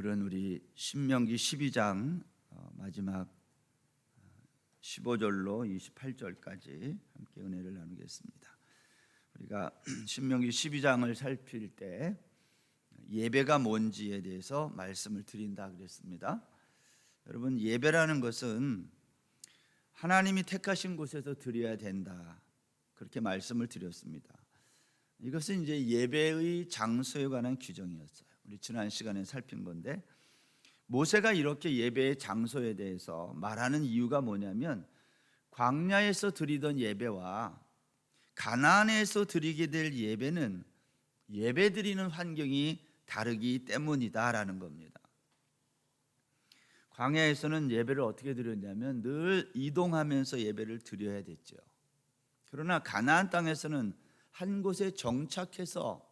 오늘은 우리 신명기 12장 마지막 15절로 28절까지 함께 은혜를 나누겠습니다. 우리가 신명기 12장을 살필 때 예배가 뭔지에 대해서 말씀을 드린다 그랬습니다. 여러분, 예배라는 것은 하나님이 택하신 곳에서 드려야 된다, 그렇게 말씀을 드렸습니다. 이것은 이제 예배의 장소에 관한 규정이었어요. 우리 지난 시간에 살핀 건데, 모세가 이렇게 예배의 장소에 대해서 말하는 이유가 뭐냐면, 광야에서 드리던 예배와 가나안에서 드리게 될 예배는 예배 드리는 환경이 다르기 때문이다라는 겁니다. 광야에서는 예배를 어떻게 드렸냐면 늘 이동하면서 예배를 드려야 됐죠. 그러나 가나안 땅에서는 한 곳에 정착해서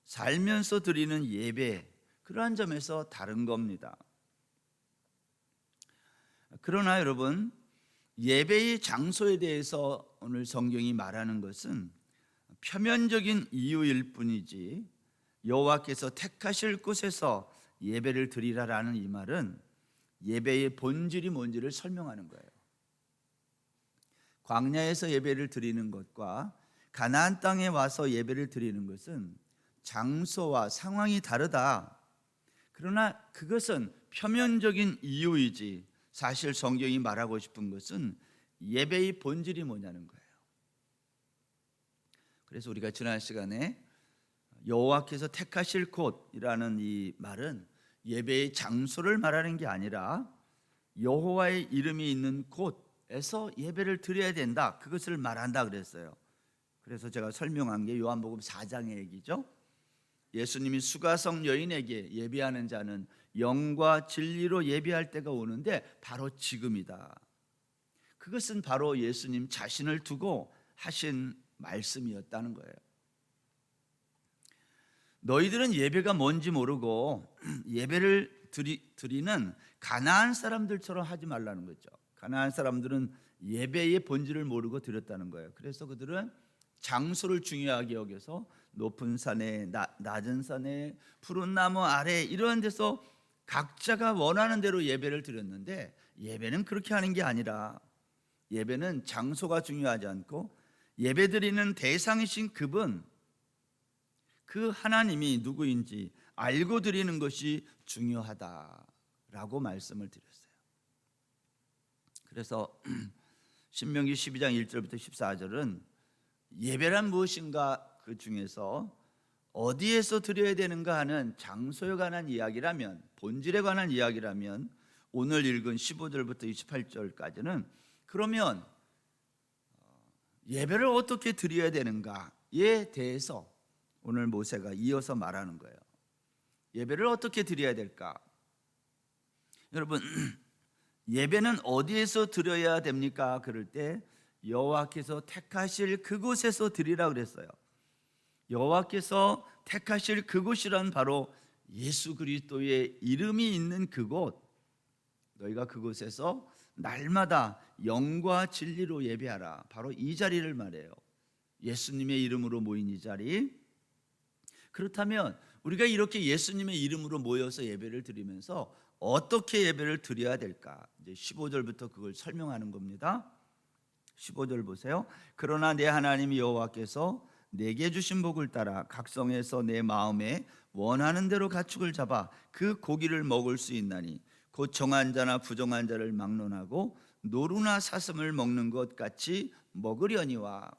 살면서 드리는 예배, 그러한 점에서 다른 겁니다. 그러나 여러분, 예배의 장소에 대해서 오늘 성경이 말하는 것은 표면적인 이유일 뿐이지, 여호와께서 택하실 곳에서 예배를 드리라라는 이 말은 예배의 본질이 뭔지를 설명하는 거예요. 광야에서 예배를 드리는 것과 가나안 땅에 와서 예배를 드리는 것은 장소와 상황이 다르다. 그러나 그것은 표면적인 이유이지, 사실 성경이 말하고 싶은 것은 예배의 본질이 뭐냐는 거예요. 그래서 우리가 지난 시간에 여호와께서 택하실 곳이라는 이 말은 예배의 장소를 말하는 게 아니라 여호와의 이름이 있는 곳에서 예배를 드려야 된다, 그것을 말한다 그랬어요. 그래서 제가 설명한 게 요한복음 4장의 얘기죠. 예수님이 수가성 여인에게 예배하는 자는 영과 진리로 예배할 때가 오는데 바로 지금이다. 그것은 바로 예수님 자신을 두고 하신 말씀이었다는 거예요. 너희들은 예배가 뭔지 모르고 예배를 드리는 가나안 사람들처럼 하지 말라는 거죠. 가나안 사람들은 예배의 본질을 모르고 드렸다는 거예요. 그래서 그들은 장소를 중요하게 여겨서 높은 산에, 낮은 산에, 푸른 나무 아래, 이런 데서 각자가 원하는 대로 예배를 드렸는데, 예배는 그렇게 하는 게 아니라 예배는 장소가 중요하지 않고 예배 드리는 대상이신 그분, 그 하나님이 누구인지 알고 드리는 것이 중요하다라고 말씀을 드렸어요. 그래서 신명기 12장 1절부터 14절은 예배란 무엇인가, 그 중에서 어디에서 드려야 되는가 하는 장소에 관한 이야기라면, 본질에 관한 이야기라면, 오늘 읽은 15절부터 28절까지는 그러면 예배를 어떻게 드려야 되는가에 대해서 오늘 모세가 이어서 말하는 거예요. 예배를 어떻게 드려야 될까? 여러분, 예배는 어디에서 드려야 됩니까? 그럴 때 여호와께서 택하실 그곳에서 드리라 그랬어요. 여호와께서 택하실 그곳이란 바로 예수 그리스도의 이름이 있는 그곳, 너희가 그곳에서 날마다 영과 진리로 예배하라, 바로 이 자리를 말해요. 예수님의 이름으로 모인 이 자리. 그렇다면 우리가 이렇게 예수님의 이름으로 모여서 예배를 드리면서 어떻게 예배를 드려야 될까? 이제 15절부터 그걸 설명하는 겁니다. 15절 보세요. 그러나 내 하나님 여호와께서 내게 주신 복을 따라 각성해서 내 마음에 원하는 대로 가축을 잡아 그 고기를 먹을 수 있나니 곧 정한 자나 부정한 자를 막론하고 노루나 사슴을 먹는 것 같이 먹으려니와.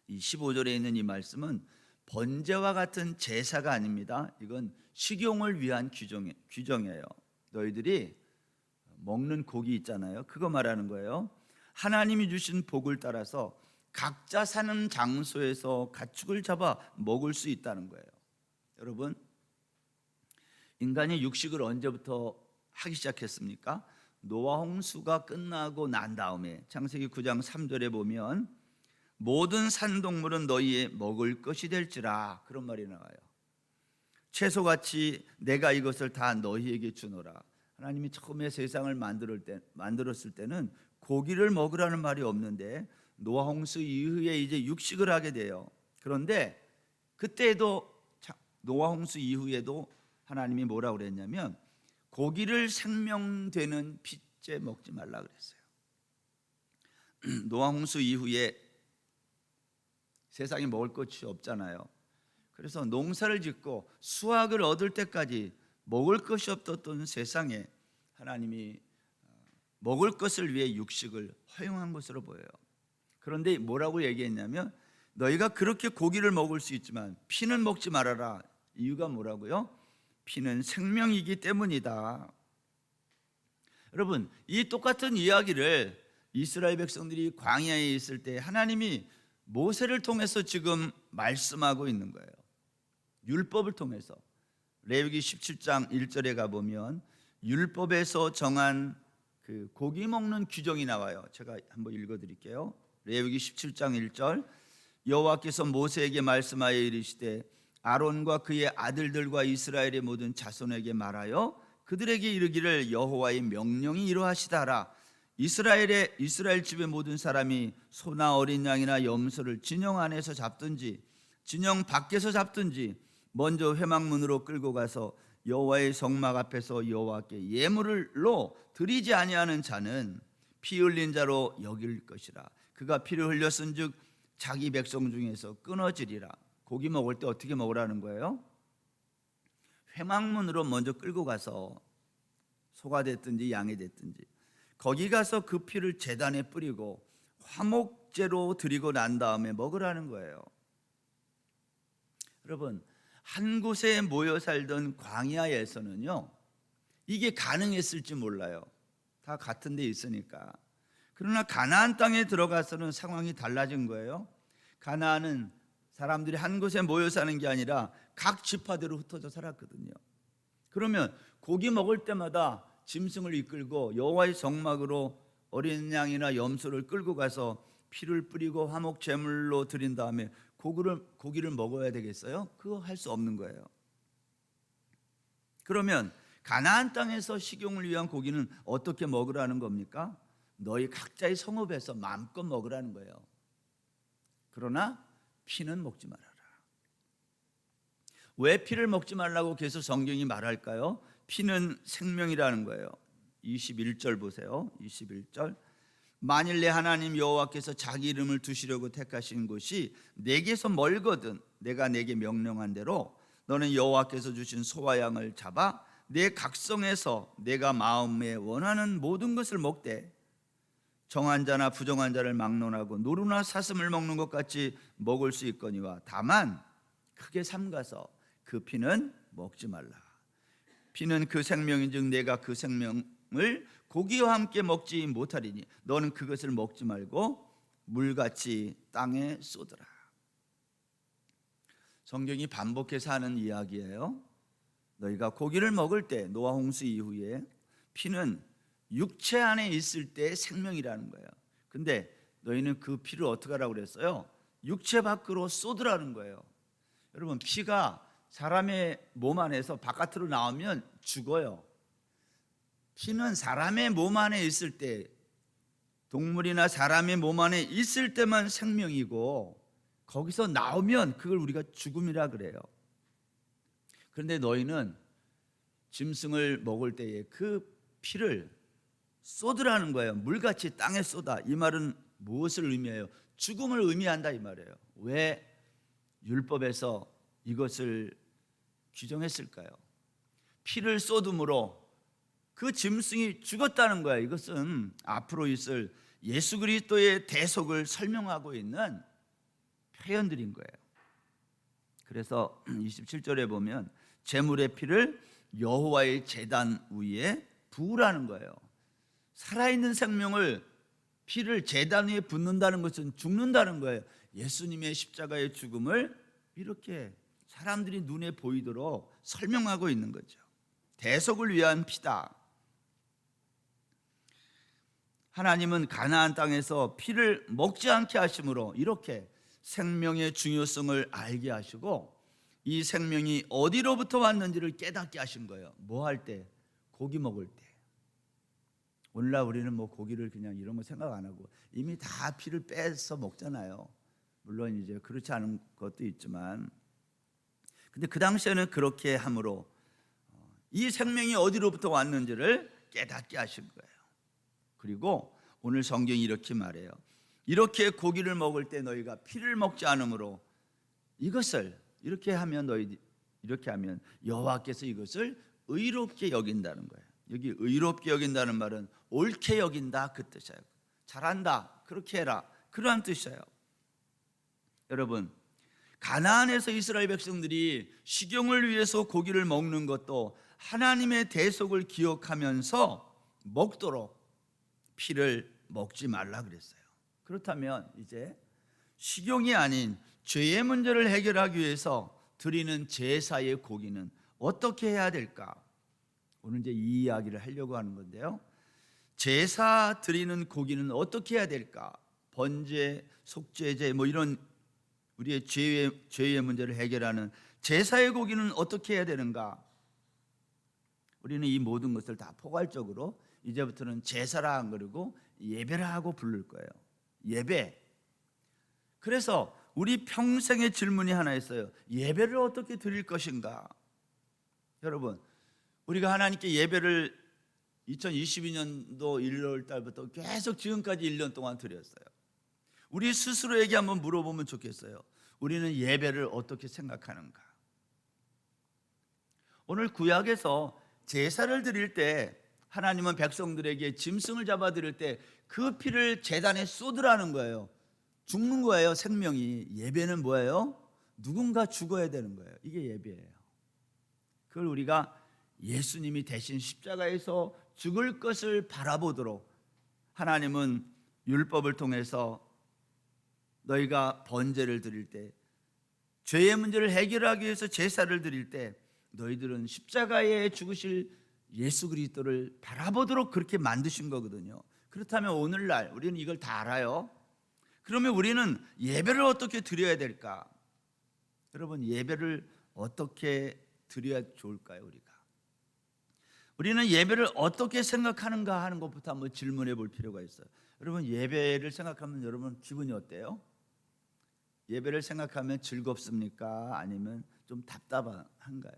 이 15절에 있는 이 말씀은 번제와 같은 제사가 아닙니다. 이건 식용을 위한 규정이에요. 너희들이 먹는 고기 있잖아요, 그거 말하는 거예요. 하나님이 주신 복을 따라서 각자 사는 장소에서 가축을 잡아 먹을 수 있다는 거예요. 여러분, 인간이 육식을 언제부터 하기 시작했습니까? 노아 홍수가 끝나고 난 다음에 창세기 9장 3절에 보면 모든 산동물은 너희의 먹을 것이 될지라, 그런 말이 나와요. 채소같이 내가 이것을 다 너희에게 주노라. 하나님이 처음에 세상을 만들었을 때는 고기를 먹으라는 말이 없는데 노아 홍수 이후에 이제 육식을 하게 돼요. 그런데 그때도, 노아 홍수 이후에도 하나님이 뭐라고 그랬냐면 고기를 생명되는 피째 먹지 말라 그랬어요. 노아 홍수 이후에 세상에 먹을 것이 없잖아요. 그래서 농사를 짓고 수확을 얻을 때까지 먹을 것이 없었던 세상에 하나님이 먹을 것을 위해 육식을 허용한 것으로 보여요. 그런데 뭐라고 얘기했냐면 너희가 그렇게 고기를 먹을 수 있지만 피는 먹지 말아라. 이유가 뭐라고요? 피는 생명이기 때문이다. 여러분, 이 똑같은 이야기를 이스라엘 백성들이 광야에 있을 때 하나님이 모세를 통해서 지금 말씀하고 있는 거예요. 율법을 통해서. 레위기 17장 1절에 가보면 율법에서 정한 그 고기 먹는 규정이 나와요. 제가 한번 읽어드릴게요. 레위기 17장 1절 여호와께서 모세에게 말씀하여 이르시되 아론과 그의 아들들과 이스라엘의 모든 자손에게 말하여 그들에게 이르기를 여호와의 명령이 이러하시다라. 이스라엘 집의 모든 사람이 소나 어린 양이나 염소를 진영 안에서 잡든지 진영 밖에서 잡든지 먼저 회막문으로 끌고 가서 여호와의 성막 앞에서 여호와께 예물로 드리지 아니하는 자는 피 흘린 자로 여길 것이라. 그가 피를 흘렸은즉 자기 백성 중에서 끊어지리라. 고기 먹을 때 어떻게 먹으라는 거예요? 회막문으로 먼저 끌고 가서 소가 됐든지 양이 됐든지 거기 가서 그 피를 제단에 뿌리고 화목제로 드리고 난 다음에 먹으라는 거예요. 여러분, 한 곳에 모여 살던 광야에서는요 이게 가능했을지 몰라요. 다 같은 데 있으니까. 그러나 가나안 땅에 들어가서는 상황이 달라진 거예요. 가나안은 사람들이 한 곳에 모여 사는 게 아니라 각 지파대로 흩어져 살았거든요. 그러면 고기 먹을 때마다 짐승을 이끌고 여호와의 성막으로 어린 양이나 염소를 끌고 가서 피를 뿌리고 화목 제물로 드린 다음에 고기를 먹어야 되겠어요? 그거 할 수 없는 거예요. 그러면 가나안 땅에서 식용을 위한 고기는 어떻게 먹으라는 겁니까? 너희 각자의 성읍에서 마음껏 먹으라는 거예요. 그러나 피는 먹지 말아라. 왜 피를 먹지 말라고 계속 성경이 말할까요? 피는 생명이라는 거예요. 21절 보세요. 21절 만일 내 하나님 여호와께서 자기 이름을 두시려고 택하신 곳이 내게서 멀거든 내가 내게 명령한 대로 너는 여호와께서 주신 소와 양을 잡아 내 각성에서 내가 마음에 원하는 모든 것을 먹되 정한 자나 부정한 자를 막론하고 노루나 사슴을 먹는 것 같이 먹을 수 있거니와 다만 크게 삼가서 그 피는 먹지 말라. 피는 그 생명인즉 내가 그 생명을 고기와 함께 먹지 못하리니 너는 그것을 먹지 말고 물같이 땅에 쏟으라. 성경이 반복해서 하는 이야기예요. 너희가 고기를 먹을 때 노아 홍수 이후에 피는 육체 안에 있을 때 생명이라는 거예요. 근데 너희는 그 피를 어떻게 하라고 그랬어요? 육체 밖으로 쏟으라는 거예요. 여러분, 피가 사람의 몸 안에서 바깥으로 나오면 죽어요. 피는 사람의 몸 안에 있을 때, 동물이나 사람의 몸 안에 있을 때만 생명이고 거기서 나오면 그걸 우리가 죽음이라 그래요. 그런데 너희는 짐승을 먹을 때에 그 피를 쏟으라는 거예요. 물같이 땅에 쏟아. 이 말은 무엇을 의미해요? 죽음을 의미한다 이 말이에요. 왜 율법에서 이것을 규정했을까요? 피를 쏟음으로 그 짐승이 죽었다는 거예요. 이것은 앞으로 있을 예수 그리스도의 대속을 설명하고 있는 표현들인 거예요. 그래서 27절에 보면 제물의 피를 여호와의 제단 위에 부으라는 거예요. 살아있는 생명을 피를 제단 위에 붓는다는 것은 죽는다는 거예요. 예수님의 십자가의 죽음을 이렇게 사람들이 눈에 보이도록 설명하고 있는 거죠. 대속을 위한 피다. 하나님은 가나안 땅에서 피를 먹지 않게 하심으로 이렇게 생명의 중요성을 알게 하시고 이 생명이 어디로부터 왔는지를 깨닫게 하신 거예요. 뭐 할 때? 고기 먹을 때. 오늘날 우리는 뭐 고기를 그냥 이런 거 생각 안 하고 이미 다 피를 빼서 먹잖아요. 물론 이제 그렇지 않은 것도 있지만, 근데 그 당시에는 그렇게 함으로 이 생명이 어디로부터 왔는지를 깨닫게 하신 거예요. 그리고 오늘 성경이 이렇게 말해요. 이렇게 고기를 먹을 때 너희가 피를 먹지 않으므로 이것을 이렇게 하면 여호와께서 이것을 의롭게 여긴다는 거예요. 여기 의롭게 여긴다는 말은 옳게 여긴다 그 뜻이에요. 잘한다, 그렇게 해라, 그러한 뜻이에요. 여러분, 가나안에서 이스라엘 백성들이 식용을 위해서 고기를 먹는 것도 하나님의 대속을 기억하면서 먹도록 피를 먹지 말라 그랬어요. 그렇다면 이제 식용이 아닌 죄의 문제를 해결하기 위해서 드리는 제사의 고기는 어떻게 해야 될까? 오늘 이제 이 이야기를 하려고 하는 건데요. 제사 드리는 고기는 어떻게 해야 될까? 번제, 속죄제 이런 우리의 죄의 문제를 해결하는 제사의 고기는 어떻게 해야 되는가? 우리는 이 모든 것을 다 포괄적으로 이제부터는 제사라 안 그러고 예배라 하고 부를 거예요. 예배. 그래서 우리 평생의 질문이 하나 있어요. 예배를 어떻게 드릴 것인가? 여러분, 우리가 하나님께 예배를 2022년도 1월 달부터 계속 지금까지 1년 동안 드렸어요. 우리 스스로에게 한번 물어보면 좋겠어요. 우리는 예배를 어떻게 생각하는가? 오늘 구약에서 제사를 드릴 때 하나님은 백성들에게 짐승을 잡아 드릴 때 그 피를 제단에 쏟으라는 거예요. 죽는 거예요, 생명이. 예배는 뭐예요? 누군가 죽어야 되는 거예요. 이게 예배예요. 그걸 우리가 예수님이 대신 십자가에서 죽을 것을 바라보도록 하나님은 율법을 통해서 너희가 번제를 드릴 때, 죄의 문제를 해결하기 위해서 제사를 드릴 때 너희들은 십자가에 죽으실 예수 그리스도를 바라보도록 그렇게 만드신 거거든요. 그렇다면 오늘날 우리는 이걸 다 알아요. 그러면 우리는 예배를 어떻게 드려야 될까? 여러분, 예배를 어떻게 드려야 좋을까요? 우리는 예배를 어떻게 생각하는가 하는 것부터 한번 질문해 볼 필요가 있어요. 여러분, 예배를 생각하면 여러분 기분이 어때요? 예배를 생각하면 즐겁습니까? 아니면 좀 답답한가요?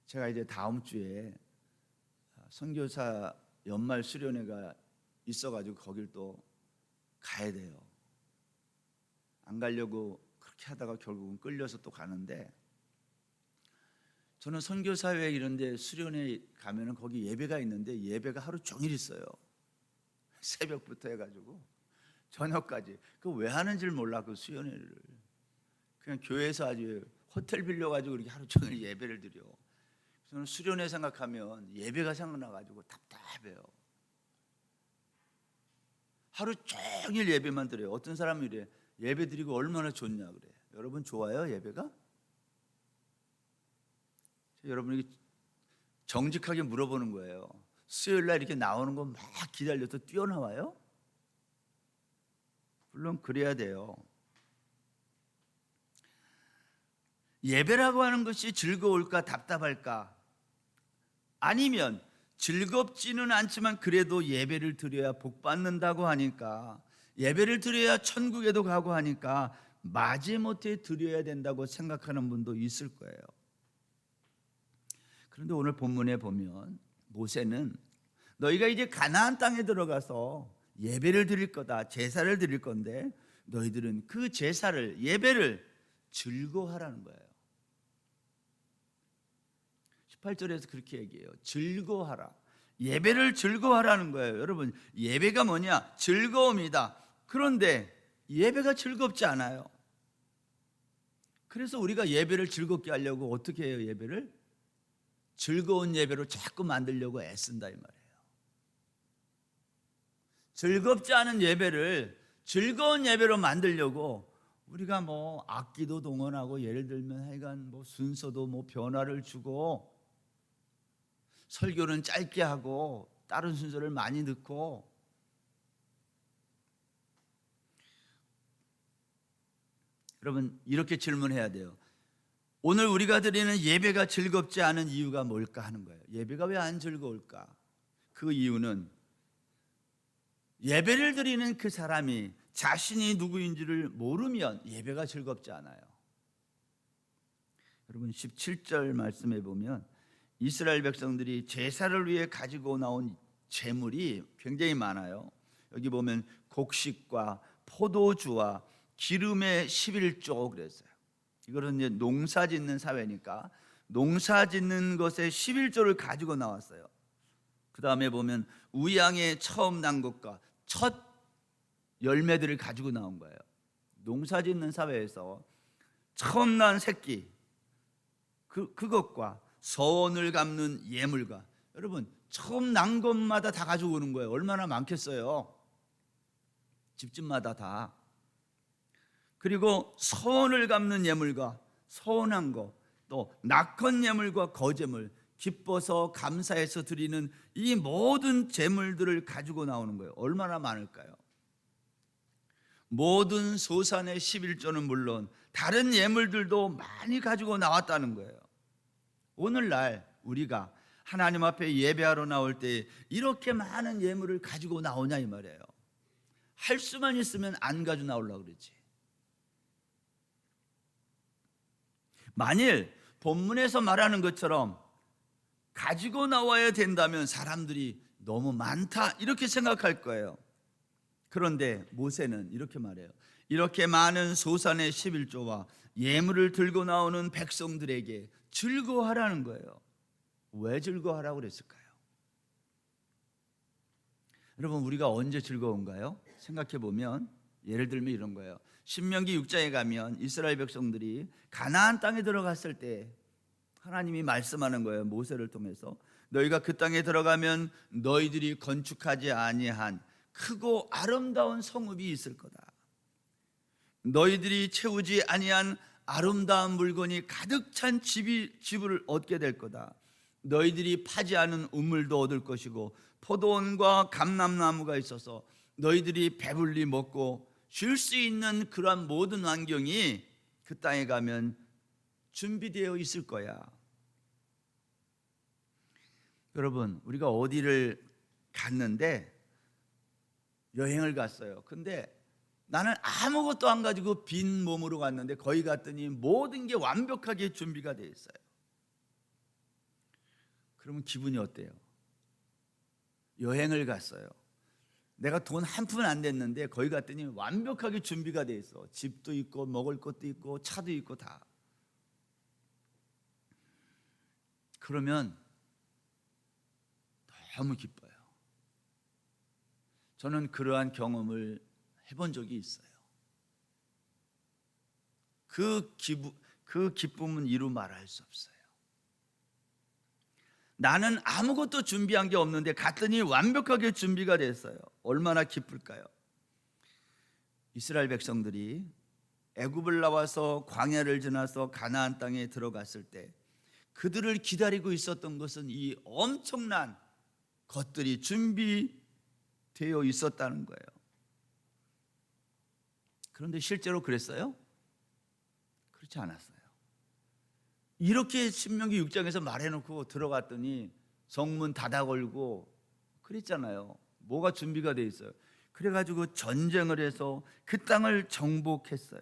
제가 이제 다음 주에 선교사 연말 수련회가 있어가지고 거길 또 가야 돼요. 안 가려고 그렇게 하다가 결국은 끌려서 또 가는데, 저는 선교사회 이런 데 수련회 가면은 거기 예배가 있는데 예배가 하루 종일 있어요. 새벽부터 해가지고 저녁까지. 그 왜 하는지를 몰라, 그 수련회를. 그냥 교회에서 아주 호텔 빌려가지고 이렇게 하루 종일 예배를 드려. 저는 수련회 생각하면 예배가 생각나가지고 답답해요. 하루 종일 예배만 드려요. 어떤 사람이 이래, 예배 드리고 얼마나 좋냐 그래. 여러분 좋아요, 예배가? 여러분에게 정직하게 물어보는 거예요. 수요일날 이렇게 나오는 거 막 기다려서 뛰어나와요? 물론 그래야 돼요. 예배라고 하는 것이 즐거울까 답답할까? 아니면 즐겁지는 않지만 그래도 예배를 드려야 복 받는다고 하니까, 예배를 드려야 천국에도 가고 하니까 마지못해 드려야 된다고 생각하는 분도 있을 거예요. 그런데 오늘 본문에 보면 모세는 너희가 이제 가나안 땅에 들어가서 예배를 드릴 거다, 제사를 드릴 건데 너희들은 그 제사를, 예배를 즐거워하라는 거예요. 18절에서 그렇게 얘기해요. 즐거워하라. 예배를 즐거워하라는 거예요. 여러분, 예배가 뭐냐? 즐거움이다. 그런데 예배가 즐겁지 않아요. 그래서 우리가 예배를 즐겁게 하려고 어떻게 해요? 예배를 즐거운 예배로 자꾸 만들려고 애쓴다 이 말이에요. 즐겁지 않은 예배를 즐거운 예배로 만들려고 우리가 악기도 동원하고, 예를 들면 하여간 순서도 변화를 주고, 설교는 짧게 하고 다른 순서를 많이 넣고, 여러분 이렇게 질문해야 돼요. 오늘 우리가 드리는 예배가 즐겁지 않은 이유가 뭘까 하는 거예요. 예배가 왜 안 즐거울까? 그 이유는 예배를 드리는 그 사람이 자신이 누구인지를 모르면 예배가 즐겁지 않아요. 여러분 17절 말씀해 보면 이스라엘 백성들이 제사를 위해 가지고 나온 제물이 굉장히 많아요. 여기 보면 곡식과 포도주와 기름의 11조 그랬어요. 이거는 이제 농사 짓는 사회니까 농사 짓는 것의 11조를 가지고 나왔어요. 그 다음에 보면 우양의 처음 난 것과 첫 열매들을 가지고 나온 거예요. 농사 짓는 사회에서 처음 난 새끼 그것과 서원을 갚는 예물과, 여러분 처음 난 것마다 다 가지고 오는 거예요. 얼마나 많겠어요. 집집마다 다. 그리고 서원을 갚는 예물과 서운한 거, 또 낙헌 예물과 거제물, 기뻐서 감사해서 드리는 이 모든 제물들을 가지고 나오는 거예요. 얼마나 많을까요? 모든 소산의 11조는 물론 다른 예물들도 많이 가지고 나왔다는 거예요. 오늘날 우리가 하나님 앞에 예배하러 나올 때 이렇게 많은 예물을 가지고 나오냐 이 말이에요. 할 수만 있으면 안 가지고 나오려고 그러지. 만일 본문에서 말하는 것처럼 가지고 나와야 된다면 사람들이 너무 많다 이렇게 생각할 거예요. 그런데 모세는 이렇게 말해요. 이렇게 많은 소산의 11조와 예물을 들고 나오는 백성들에게 즐거워하라는 거예요. 왜 즐거워하라고 그랬을까요? 여러분 우리가 언제 즐거운가요? 생각해 보면 예를 들면 이런 거예요. 신명기 6장에 가면 이스라엘 백성들이 가나안 땅에 들어갔을 때 하나님이 말씀하는 거예요. 모세를 통해서 너희가 그 땅에 들어가면 너희들이 건축하지 아니한 크고 아름다운 성읍이 있을 거다. 너희들이 채우지 아니한 아름다운 물건이 가득 찬 집을 얻게 될 거다. 너희들이 파지 않은 우물도 얻을 것이고 포도원과 감람나무가 있어서 너희들이 배불리 먹고 쉴 수 있는 그러한 모든 환경이 그 땅에 가면 준비되어 있을 거야. 여러분 우리가 어디를 갔는데 여행을 갔어요. 근데 나는 아무것도 안 가지고 빈 몸으로 갔는데 거기 갔더니 모든 게 완벽하게 준비가 되어 있어요. 그러면 기분이 어때요? 여행을 갔어요. 내가 돈 한 푼 안 냈는데 거기 갔더니 완벽하게 준비가 되어 있어. 집도 있고 먹을 것도 있고 차도 있고 다. 그러면 너무 기뻐요. 저는 그러한 경험을 해본 적이 있어요. 그 기쁨은 이루 말할 수 없어요. 나는 아무것도 준비한 게 없는데 갔더니 완벽하게 준비가 됐어요. 얼마나 기쁠까요? 이스라엘 백성들이 애굽을 나와서 광야를 지나서 가나안 땅에 들어갔을 때 그들을 기다리고 있었던 것은 이 엄청난 것들이 준비되어 있었다는 거예요. 그런데 실제로 그랬어요? 그렇지 않았어요. 이렇게 신명기 6장에서 말해놓고 들어갔더니 성문 닫아 걸고 그랬잖아요. 뭐가 준비가 돼 있어요. 그래가지고 전쟁을 해서 그 땅을 정복했어요.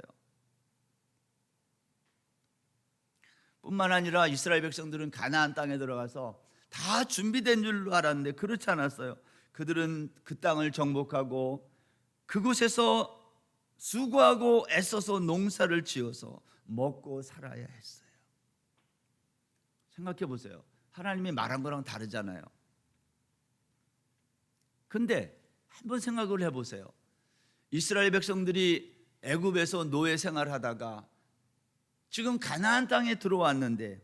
뿐만 아니라 이스라엘 백성들은 가나안 땅에 들어가서 다 준비된 줄로 알았는데 그렇지 않았어요. 그들은 그 땅을 정복하고 그곳에서 수고하고 애써서 농사를 지어서 먹고 살아야 했어요. 생각해 보세요. 하나님이 말한 거랑 다르잖아요. 근데 한번 생각을 해보세요. 이스라엘 백성들이 애굽에서 노예 생활하다가 지금 가나안 땅에 들어왔는데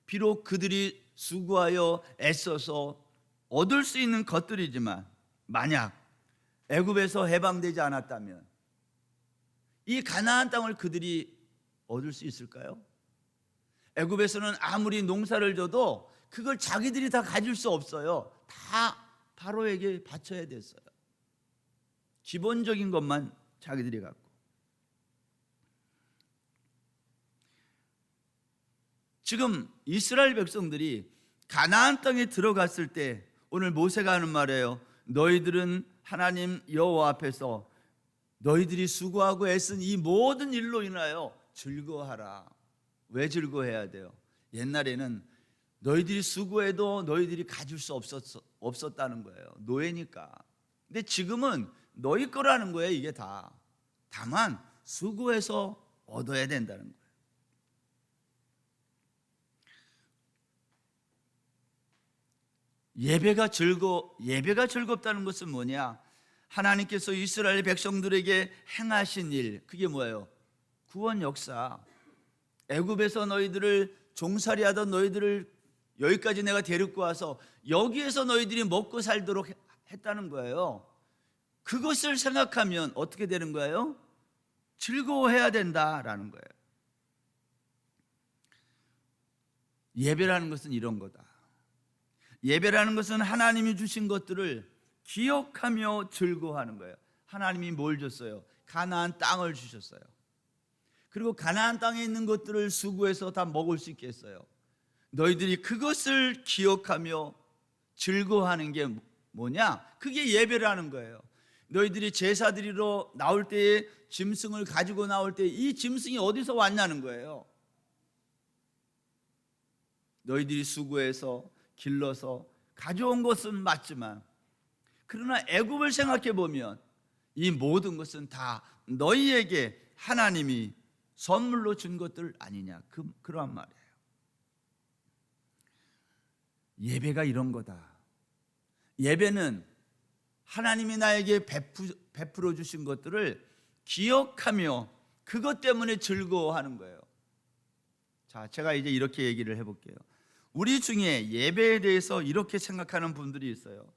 비록 그들이 수고하여 애써서 얻을 수 있는 것들이지만 만약 애굽에서 해방되지 않았다면 이 가나안 땅을 그들이 얻을 수 있을까요? 애굽에서는 아무리 농사를 줘도 그걸 자기들이 다 가질 수 없어요. 다 바로에게 바쳐야 됐어요. 기본적인 것만 자기들이 갖고. 지금 이스라엘 백성들이 가나안 땅에 들어갔을 때 오늘 모세가 하는 말이에요. 너희들은 하나님 여호와 앞에서 너희들이 수고하고 애쓴 이 모든 일로 인하여 즐거워하라. 왜 즐거워해야 돼요? 옛날에는 너희들이 수고해도 너희들이 가질 수 없었다는 거예요. 노예니까. 근데 지금은 너희 거라는 거예요. 이게 다. 다만 수고해서 얻어야 된다는 거예요. 예배가 즐겁다는 것은 뭐냐? 하나님께서 이스라엘 백성들에게 행하신 일, 그게 뭐예요? 구원 역사. 애굽에서 너희들을 종살이하던 너희들을 여기까지 내가 데리고 와서 여기에서 너희들이 먹고 살도록 했다는 거예요. 그것을 생각하면 어떻게 되는 거예요? 즐거워해야 된다라는 거예요. 예배라는 것은 이런 거다. 예배라는 것은 하나님이 주신 것들을 기억하며 즐거워하는 거예요. 하나님이 뭘 줬어요? 가나안 땅을 주셨어요. 그리고 가나안 땅에 있는 것들을 수고해서 다 먹을 수 있게 했어요. 너희들이 그것을 기억하며 즐거워하는 게 뭐냐? 그게 예배라는 거예요. 너희들이 제사 드리러 나올 때에 짐승을 가지고 나올 때 이 짐승이 어디서 왔냐는 거예요. 너희들이 수고해서 길러서 가져온 것은 맞지만, 그러나 애굽을 생각해 보면 이 모든 것은 다 너희에게 하나님이 선물로 준 것들 아니냐, 그러한 말이에요. 예배가 이런 거다. 예배는 하나님이 나에게 베풀어 주신 것들을 기억하며 그것 때문에 즐거워하는 거예요. 자, 제가 이제 이렇게 얘기를 해볼게요. 우리 중에 예배에 대해서 이렇게 생각하는 분들이 있어요.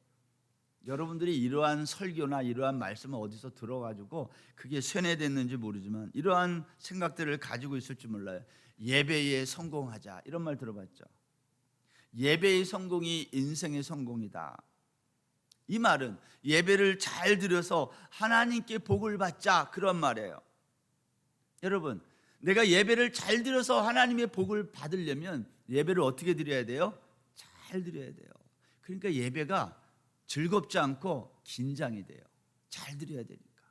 여러분들이 이러한 설교나 이러한 말씀을 어디서 들어가지고 그게 쇠뇌됐는지 모르지만 이러한 생각들을 가지고 있을지 몰라요. 예배에 성공하자, 이런 말 들어봤죠? 예배의 성공이 인생의 성공이다. 이 말은 예배를 잘 드려서 하나님께 복을 받자, 그런 말이에요. 여러분, 내가 예배를 잘 드려서 하나님의 복을 받으려면 예배를 어떻게 드려야 돼요? 잘 드려야 돼요. 그러니까 예배가 즐겁지 않고 긴장이 돼요. 잘 드려야 되니까.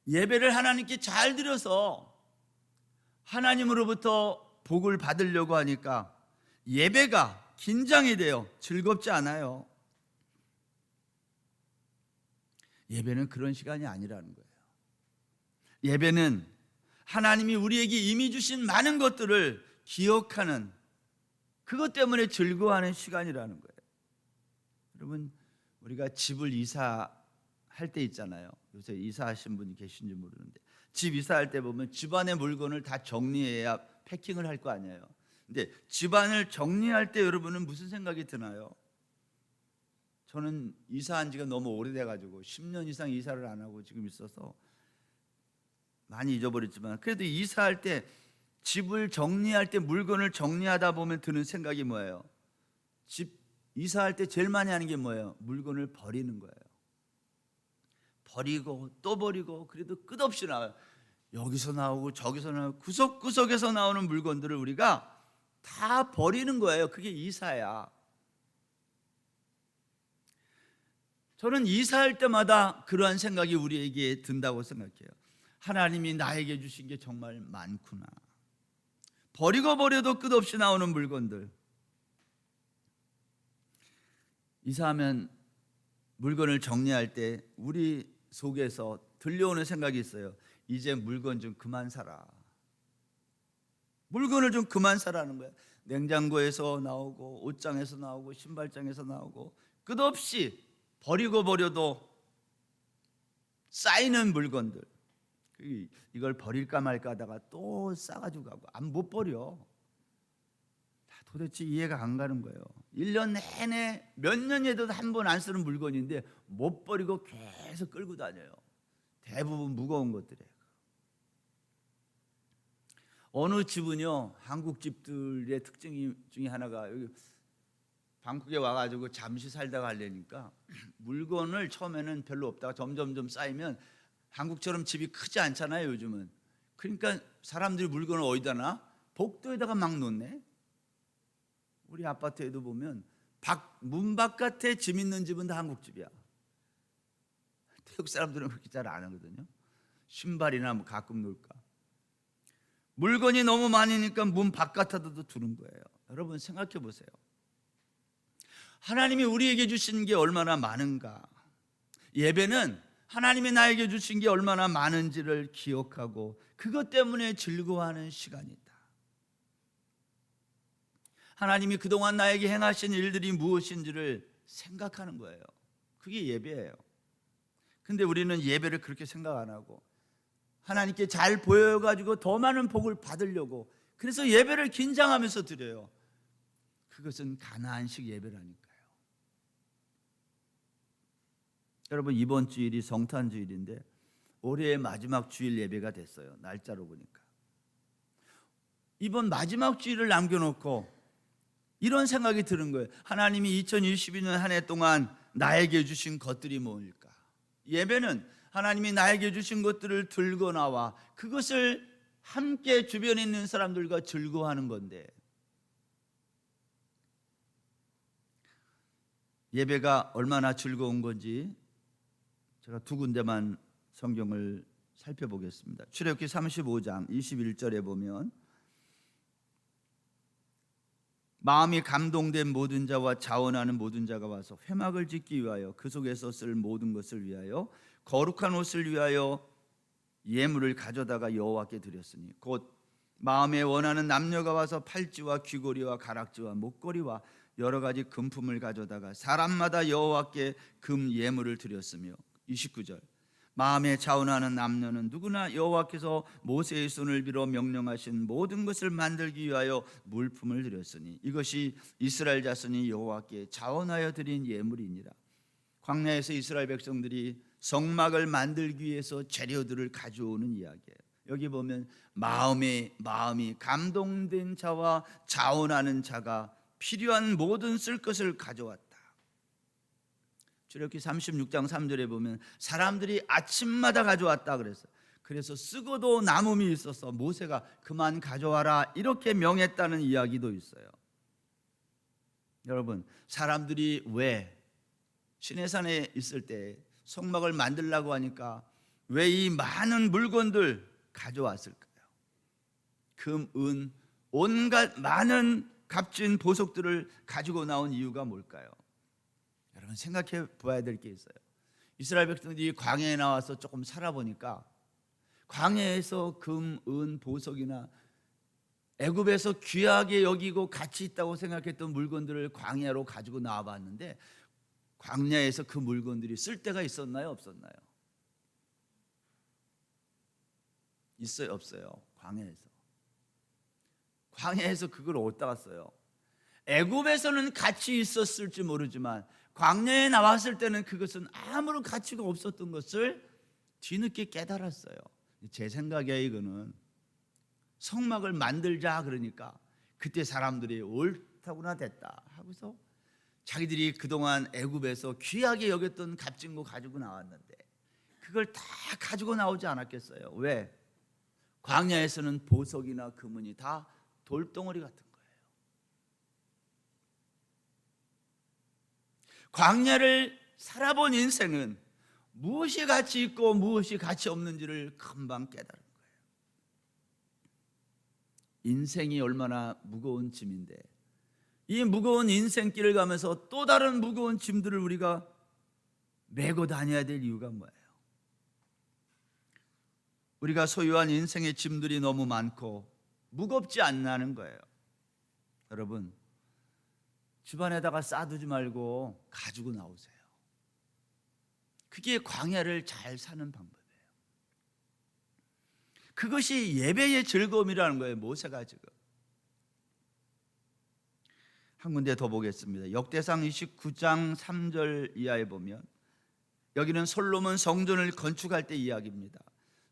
예배를 하나님께 잘 드려서 하나님으로부터 복을 받으려고 하니까 예배가 긴장이 돼요. 즐겁지 않아요. 예배는 그런 시간이 아니라는 거예요. 예배는 하나님이 우리에게 이미 주신 많은 것들을 기억하는, 그것 때문에 즐거워하는 시간이라는 거예요. 여러분, 우리가 집을 이사할 때 있잖아요. 요새 이사하신 분이 계신지 모르는데, 집 이사할 때 보면 집안의 물건을 다 정리해야 패킹을 할 거 아니에요. 근데 집안을 정리할 때 여러분은 무슨 생각이 드나요? 저는 이사한 지가 너무 오래돼가지고 10년 이상 이사를 안 하고 지금 있어서 많이 잊어버렸지만, 그래도 이사할 때, 집을 정리할 때, 물건을 정리하다 보면 드는 생각이 뭐예요? 집 이사할 때 제일 많이 하는 게 뭐예요? 물건을 버리는 거예요. 버리고 또 버리고, 그래도 끝없이 나와요. 여기서 나오고 저기서 나오고 구석구석에서 나오는 물건들을 우리가 다 버리는 거예요. 그게 이사야. 저는 이사할 때마다 그러한 생각이 우리에게 든다고 생각해요. 하나님이 나에게 주신 게 정말 많구나. 버리고 버려도 끝없이 나오는 물건들. 이사하면 물건을 정리할 때 우리 속에서 들려오는 생각이 있어요. 이제 물건 좀 그만 사라. 물건을 좀 그만 사라는 거예요. 냉장고에서 나오고 옷장에서 나오고 신발장에서 나오고 끝없이 버리고 버려도 쌓이는 물건들. 이걸 버릴까 말까 하다가 또 싸가지고 가고 못 버려. 도대체 이해가 안 가는 거예요. 1년 내내 몇 년에도 한 번 안 쓰는 물건인데 못 버리고 계속 끌고 다녀요. 대부분 무거운 것들이에요. 어느 집은요, 한국 집들의 특징 중에 하나가, 여기 방콕에 와가지고 잠시 살다가 하려니까 물건을 처음에는 별로 없다가 점점점 쌓이면, 한국처럼 집이 크지 않잖아요 요즘은. 그러니까 사람들이 물건을 어디다 놔? 복도에다가 막 놓네. 우리 아파트에도 보면 문 바깥에 짐 있는 집은 다 한국 집이야. 태국 사람들은 그렇게 잘 안 하거든요. 신발이나 뭐 가끔 놓을까? 물건이 너무 많으니까 문 바깥에도 두는 거예요. 여러분 생각해 보세요. 하나님이 우리에게 주신 게 얼마나 많은가? 예배는 하나님이 나에게 주신 게 얼마나 많은지를 기억하고 그것 때문에 즐거워하는 시간이다. 하나님이 그동안 나에게 행하신 일들이 무엇인지를 생각하는 거예요. 그게 예배예요. 근데 우리는 예배를 그렇게 생각 안 하고 하나님께 잘 보여가지고 더 많은 복을 받으려고 그래서 예배를 긴장하면서 드려요. 그것은 가나안식 예배라니까요. 여러분 이번 주일이 성탄주일인데 올해의 마지막 주일 예배가 됐어요. 날짜로 보니까 이번 마지막 주일을 남겨놓고 이런 생각이 드는 거예요. 하나님이 2022년 한 해 동안 나에게 주신 것들이 뭘까? 예배는 하나님이 나에게 주신 것들을 들고 나와 그것을 함께 주변에 있는 사람들과 즐거워하는 건데 예배가 얼마나 즐거운 건지 제가 두 군데만 성경을 살펴보겠습니다. 출애굽기 35장 21절에 보면 마음이 감동된 모든 자와 자원하는 모든 자가 와서 회막을 짓기 위하여 그 속에서 쓸 모든 것을 위하여 거룩한 옷을 위하여 예물을 가져다가 여호와께 드렸으니 곧 마음에 원하는 남녀가 와서 팔찌와 귀고리와 가락지와 목걸이와 여러 가지 금품을 가져다가 사람마다 여호와께 금 예물을 드렸으며 29절 마음에 자원하는 남녀는 누구나 여호와께서 모세의 손을 빌어 명령하신 모든 것을 만들기 위하여 물품을 드렸으니 이것이 이스라엘 자손이 여호와께 자원하여 드린 예물이니라. 광야에서 이스라엘 백성들이 성막을 만들기 위해서 재료들을 가져오는 이야기예요. 여기 보면 마음이 감동된 자와 자원하는 자가 필요한 모든 쓸 것을 가져왔다. 출애굽기 36장 3절에 보면 사람들이 아침마다 가져왔다 그랬어요. 그래서 쓰고도 남음이 있어서 모세가 그만 가져와라 이렇게 명했다는 이야기도 있어요. 여러분 사람들이 왜 시내산에 있을 때 성막을 만들려고 하니까 왜 이 많은 물건들 가져왔을까요? 금, 은, 온갖 많은 값진 보석들을 가지고 나온 이유가 뭘까요? 여러분 생각해 봐야 될 게 있어요. 이스라엘 백성들이 광야에 나와서 조금 살아보니까 광야에서 금, 은, 보석이나 애굽에서 귀하게 여기고 가치 있다고 생각했던 물건들을 광야로 가지고 나와봤는데 광야에서 그 물건들이 쓸 데가 있었나요? 없었나요? 있어요? 없어요? 광야에서 그걸 어디다가 써요? 애굽에서는 가치 있었을지 모르지만 광야에 나왔을 때는 그것은 아무런 가치가 없었던 것을 뒤늦게 깨달았어요. 제 생각에 이거는 성막을 만들자 그러니까 그때 사람들이 옳다구나 됐다 하고서 자기들이 그동안 애굽에서 귀하게 여겼던 값진 거 가지고 나왔는데 그걸 다 가지고 나오지 않았겠어요? 왜? 광야에서는 보석이나 금은이 다 돌덩어리 같은 거예요. 광야를 살아본 인생은 무엇이 가치 있고 무엇이 가치 없는지를 금방 깨달은 거예요. 인생이 얼마나 무거운 짐인데 이 무거운 인생길을 가면서 또 다른 무거운 짐들을 우리가 메고 다녀야 될 이유가 뭐예요? 우리가 소유한 인생의 짐들이 너무 많고 무겁지 않나는 거예요. 여러분 집안에다가 쌓아두지 말고 가지고 나오세요. 그게 광야를 잘 사는 방법이에요. 그것이 예배의 즐거움이라는 거예요. 모세가 지금 한 군데 더 보겠습니다. 역대상 29장 3절 이하에 보면 여기는 솔로몬 성전을 건축할 때 이야기입니다.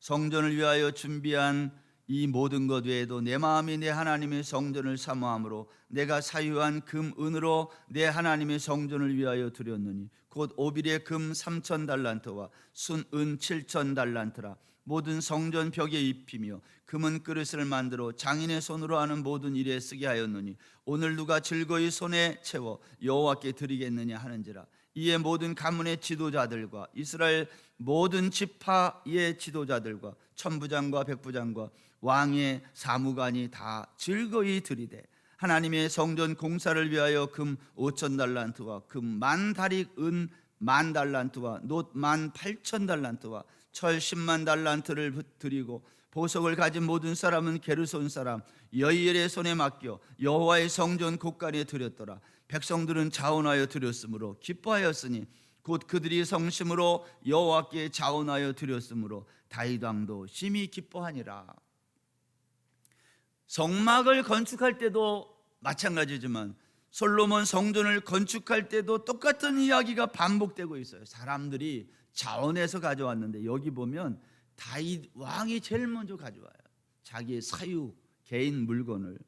성전을 위하여 준비한 이 모든 것 외에도 내 마음이 내 하나님의 성전을 사모함으로 내가 사유한 금, 은으로 내 하나님의 성전을 위하여 드렸느니 곧 오빌의 금 3,000달란트와 순은 7,000달란트라. 모든 성전 벽에 입히며 금은 그릇을 만들어 장인의 손으로 하는 모든 일에 쓰게 하였느니 오늘 누가 즐거이 손에 채워 여호와께 드리겠느냐 하는지라. 이에 모든 가문의 지도자들과 이스라엘 모든 지파의 지도자들과 천부장과 백부장과 왕의 사무관이 다 즐거이 들이되 하나님의 성전 공사를 위하여 금 5천 달란트와 금 10,000다릭 은 10,000달란트와 놋 18,000달란트와 철 10만 달란트를 드리고 보석을 가진 모든 사람은 게르손 사람 여이엘의 손에 맡겨 여호와의 성전 곳간에 드렸더라. 백성들은 자원하여 드렸으므로 기뻐하였으니 곧 그들이 성심으로 여호와께 자원하여 드렸으므로 다윗 왕도 심히 기뻐하니라. 성막을 건축할 때도 마찬가지지만 솔로몬 성전을 건축할 때도 똑같은 이야기가 반복되고 있어요. 사람들이 자원해서 가져왔는데 여기 보면 다윗 왕이 제일 먼저 가져와요. 자기의 사유 개인 물건을.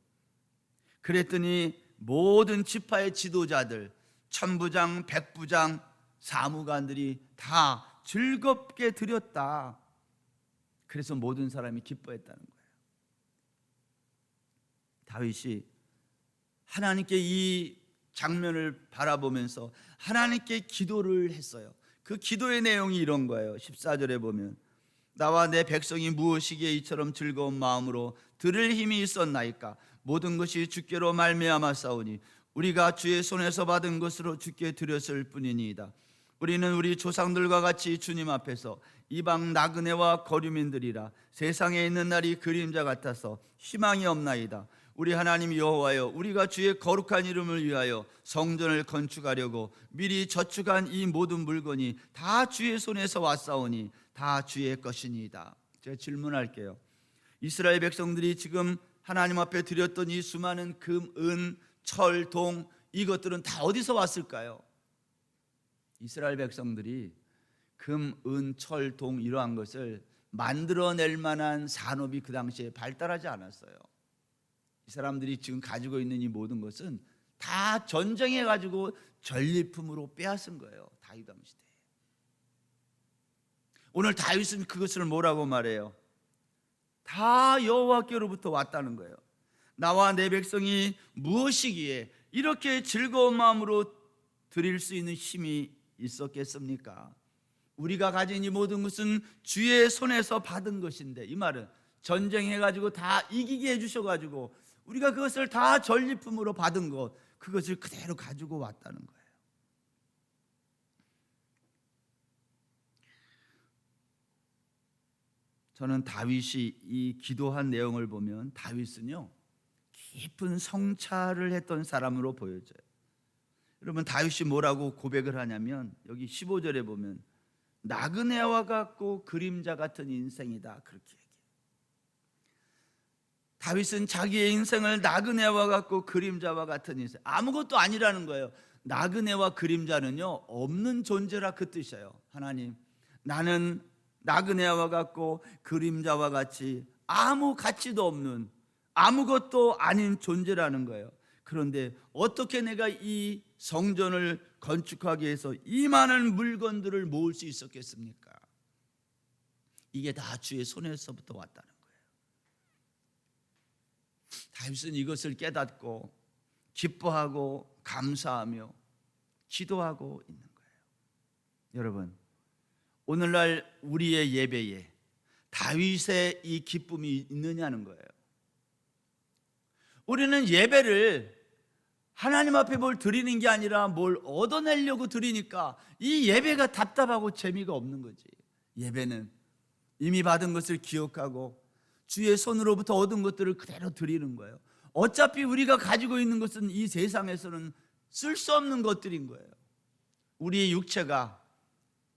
그랬더니 모든 지파의 지도자들, 천부장, 백부장, 사무관들이 다 즐겁게 드렸다. 그래서 모든 사람이 기뻐했다는 거예요. 다윗이 하나님께 이 장면을 바라보면서 하나님께 기도를 했어요. 그 기도의 내용이 이런 거예요. 14절에 보면 나와 내 백성이 무엇이기에 이처럼 즐거운 마음으로 들을 힘이 있었나이까. 모든 것이 주께로 말미암아 싸우니 우리가 주의 손에서 받은 것으로 주께 드렸을 뿐이니이다. 우리는 우리 조상들과 같이 주님 앞에서 이방 나그네와 거류민들이라 세상에 있는 날이 그림자 같아서 희망이 없나이다. 우리 하나님 여호와여, 우리가 주의 거룩한 이름을 위하여 성전을 건축하려고 미리 저축한 이 모든 물건이 다 주의 손에서 왔사오니 다 주의 것이니이다. 제가 질문할게요. 이스라엘 백성들이 지금 하나님 앞에 드렸던 이 수많은 금, 은, 철, 동 이것들은 다 어디서 왔을까요? 이스라엘 백성들이 금, 은, 철, 동 이러한 것을 만들어낼 만한 산업이 그 당시에 발달하지 않았어요. 이 사람들이 지금 가지고 있는 이 모든 것은 다 전쟁해 가지고 전리품으로 빼앗은 거예요. 다윗 왕 시대에. 오늘 다윗은 그것을 뭐라고 말해요? 다 여호와께로부터 왔다는 거예요. 나와 내 백성이 무엇이기에 이렇게 즐거운 마음으로 드릴 수 있는 힘이 있었겠습니까? 우리가 가진 이 모든 것은 주의 손에서 받은 것인데, 이 말은 전쟁해가지고 다 이기게 해주셔가지고 우리가 그것을 다 전리품으로 받은 것, 그것을 그대로 가지고 왔다는 거예요. 저는 다윗이 이 기도한 내용을 보면 다윗은요 깊은 성찰을 했던 사람으로 보여져요. 여러분, 다윗이 뭐라고 고백을 하냐면 여기 15절에 보면 나그네와 같고 그림자 같은 인생이다, 그렇게 얘기해요. 다윗은 자기의 인생을 나그네와 같고 그림자와 같은 인생, 아무것도 아니라는 거예요. 나그네와 그림자는요 없는 존재라 그 뜻이에요. 하나님, 나는 나그네와 같고 그림자와 같이 아무 가치도 없는 아무것도 아닌 존재라는 거예요. 그런데 어떻게 내가 이 성전을 건축하기 위해서 이 많은 물건들을 모을 수 있었겠습니까? 이게 다 주의 손에서부터 왔다는 거예요. 다윗은 이것을 깨닫고 기뻐하고 감사하며 기도하고 있는 거예요. 여러분, 오늘날 우리의 예배에 다윗의 이 기쁨이 있느냐는 거예요. 우리는 예배를 하나님 앞에 뭘 드리는 게 아니라 뭘 얻어내려고 드리니까 이 예배가 답답하고 재미가 없는 거지. 예배는 이미 받은 것을 기억하고 주의 손으로부터 얻은 것들을 그대로 드리는 거예요. 어차피 우리가 가지고 있는 것은 이 세상에서는 쓸 수 없는 것들인 거예요. 우리의 육체가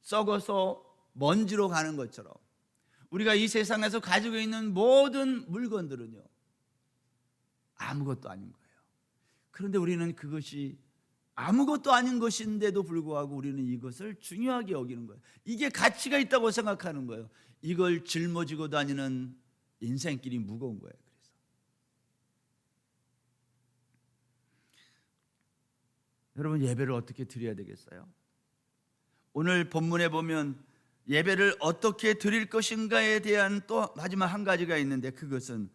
썩어서 먼지로 가는 것처럼 우리가 이 세상에서 가지고 있는 모든 물건들은요 아무것도 아닌 거예요. 그런데 우리는 그것이 아무것도 아닌 것인데도 불구하고 우리는 이것을 중요하게 여기는 거예요. 이게 가치가 있다고 생각하는 거예요. 이걸 짊어지고 다니는 인생길이 무거운 거예요. 그래서 여러분, 예배를 어떻게 드려야 되겠어요? 오늘 본문에 보면 예배를 어떻게 드릴 것인가에 대한 또 마지막 한 가지가 있는데, 그것은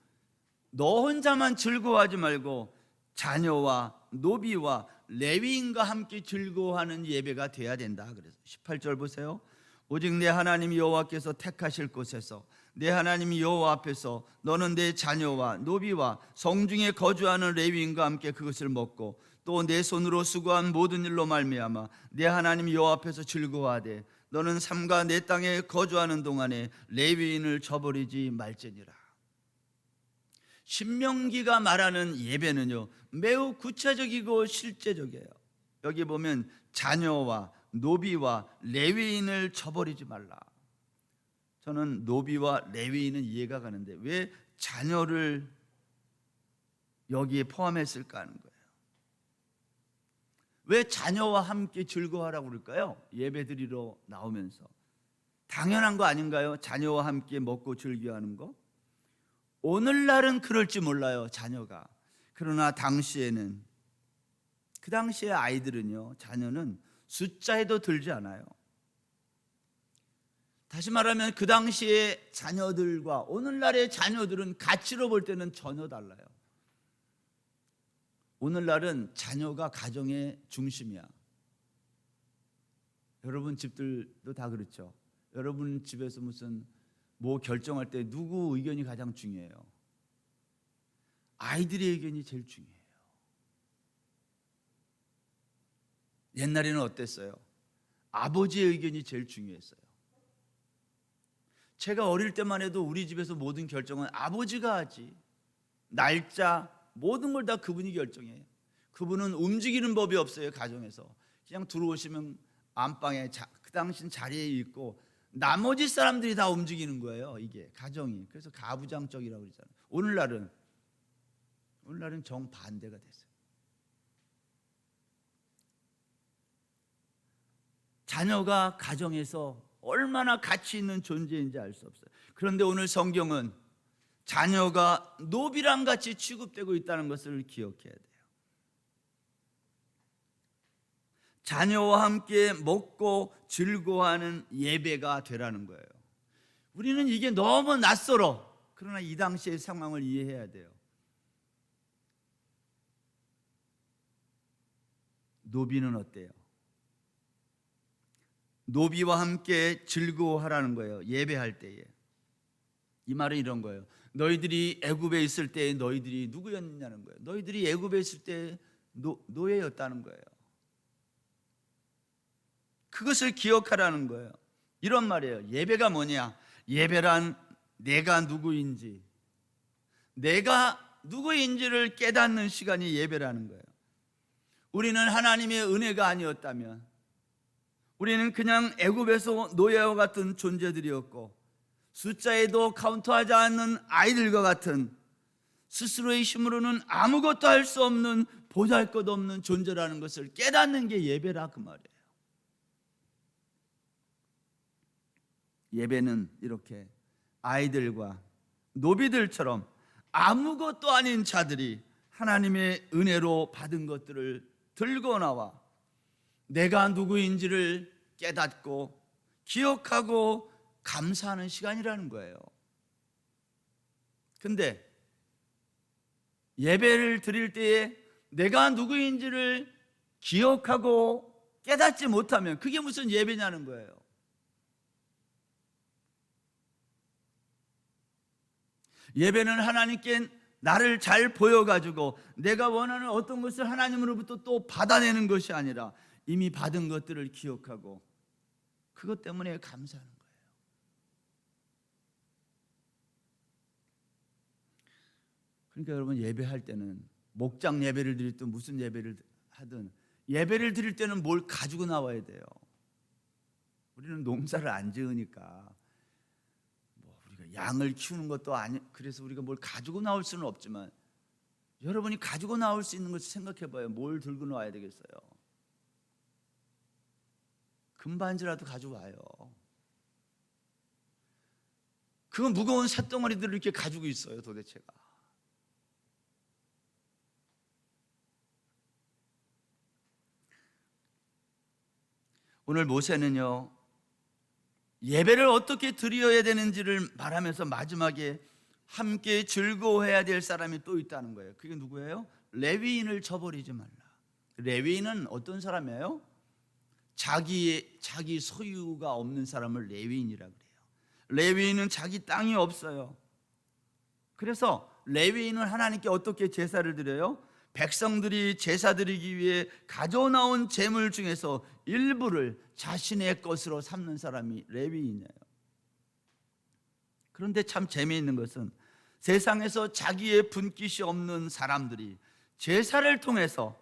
너 혼자만 즐거워하지 말고 자녀와 노비와 레위인과 함께 즐거워하는 예배가 돼야 된다. 그래서 18절 보세요. 오직 내 하나님 여호와께서 택하실 곳에서 내 하나님 여호와 앞에서 너는 내 자녀와 노비와 성중에 거주하는 레위인과 함께 그것을 먹고 또 내 손으로 수고한 모든 일로 말미암아 내 하나님 여호와 앞에서 즐거워하되 너는 삼가 내 땅에 거주하는 동안에 레위인을 저버리지 말지니라. 신명기가 말하는 예배는요 매우 구체적이고 실제적이에요. 여기 보면 자녀와 노비와 레위인을 저버리지 말라. 저는 노비와 레위인은 이해가 가는데 왜 자녀를 여기에 포함했을까 하는 거예요. 왜 자녀와 함께 즐거워하라고 그럴까요? 예배 드리러 나오면서 당연한 거 아닌가요? 자녀와 함께 먹고 즐겨하는 거. 오늘날은 그럴지 몰라요, 자녀가. 그러나 당시에는, 그 당시의 아이들은요, 자녀는 숫자에도 들지 않아요. 다시 말하면 그 당시의 자녀들과 오늘날의 자녀들은 가치로 볼 때는 전혀 달라요. 오늘날은 자녀가 가정의 중심이야. 여러분 집들도 다 그렇죠. 여러분 집에서 무슨 뭐 결정할 때 누구 의견이 가장 중요해요? 아이들의 의견이 제일 중요해요. 옛날에는 어땠어요? 아버지의 의견이 제일 중요했어요. 제가 어릴 때만 해도 우리 집에서 모든 결정은 아버지가 하지. 날짜, 모든 걸 다 그분이 결정해요. 그분은 움직이는 법이 없어요. 가정에서 그냥 들어오시면 안방에 그 당시는 자리에 있고 나머지 사람들이 다 움직이는 거예요. 이게 가정이. 그래서 가부장적이라고 그러잖아요. 오늘날은 정반대가 됐어요. 자녀가 가정에서 얼마나 가치 있는 존재인지 알 수 없어요. 그런데 오늘 성경은 자녀가 노비랑 같이 취급되고 있다는 것을 기억해야 돼요. 자녀와 함께 먹고 즐거워하는 예배가 되라는 거예요. 우리는 이게 너무 낯설어. 그러나 이 당시의 상황을 이해해야 돼요. 노비는 어때요? 노비와 함께 즐거워하라는 거예요. 예배할 때에. 이 말은 이런 거예요. 너희들이 애굽에 있을 때 너희들이 누구였냐는 거예요. 너희들이 애굽에 있을 때 노예였다는 거예요. 그것을 기억하라는 거예요. 이런 말이에요. 예배가 뭐냐? 예배란 내가 누구인지, 내가 누구인지를 깨닫는 시간이 예배라는 거예요. 우리는 하나님의 은혜가 아니었다면 우리는 그냥 애굽에서 노예와 같은 존재들이었고 숫자에도 카운트하지 않는 아이들과 같은 스스로의 힘으로는 아무것도 할 수 없는 보잘것없는 존재라는 것을 깨닫는 게 예배라 그 말이에요. 예배는 이렇게 아이들과 노비들처럼 아무것도 아닌 자들이 하나님의 은혜로 받은 것들을 들고 나와 내가 누구인지를 깨닫고 기억하고 감사하는 시간이라는 거예요. 근데 예배를 드릴 때에 내가 누구인지를 기억하고 깨닫지 못하면 그게 무슨 예배냐는 거예요. 예배는 하나님께 나를 잘 보여가지고 내가 원하는 어떤 것을 하나님으로부터 또 받아내는 것이 아니라 이미 받은 것들을 기억하고 그것 때문에 감사하는 거예요. 그러니까 여러분 예배할 때는 목장 예배를 드릴 때 무슨 예배를 하든 예배를 드릴 때는 뭘 가지고 나와야 돼요. 우리는 농사를 안 지으니까 우리가 양을 키우는 것도 아니, 그래서 우리가 뭘 가지고 나올 수는 없지만 여러분이 가지고 나올 수 있는 것을 생각해 봐요. 뭘 들고 나와야 되겠어요? 금반지라도 가져와요. 그 무거운 쇳덩어리들을 이렇게 가지고 있어요. 도대체가 오늘 모세는요 예배를 어떻게 드려야 되는지를 말하면서 마지막에 함께 즐거워해야 될 사람이 또 있다는 거예요. 그게 누구예요? 레위인을 저버리지 말라. 레위인은 어떤 사람이에요? 자기 소유가 없는 사람을 레위인이라고 그래요. 레위인은 자기 땅이 없어요. 그래서 레위인은 하나님께 어떻게 제사를 드려요? 백성들이 제사 드리기 위해 가져나온 재물 중에서 일부를 자신의 것으로 삼는 사람이 레위인이에요. 그런데 참 재미있는 것은 세상에서 자기의 분깃이 없는 사람들이 제사를 통해서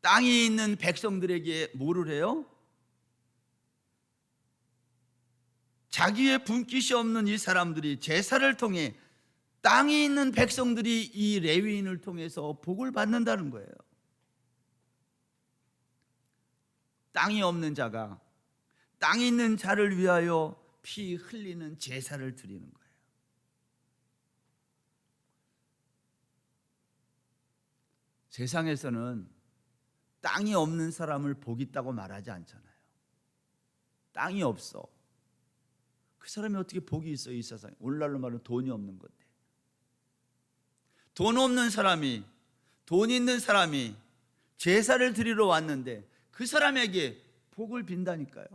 땅이 있는 백성들에게 뭐를 해요? 자기의 분깃이 없는 이 사람들이 제사를 통해 땅이 있는 백성들이 이 레위인을 통해서 복을 받는다는 거예요. 땅이 없는 자가 땅이 있는 자를 위하여 피 흘리는 제사를 드리는 거예요. 세상에서는 땅이 없는 사람을 복 있다고 말하지 않잖아요. 땅이 없어. 그 사람이 어떻게 복이 있어요, 이 세상에? 오늘날로 말하면 돈이 없는 건데. 돈 없는 사람이, 돈 있는 사람이 제사를 드리러 왔는데 그 사람에게 복을 빈다니까요.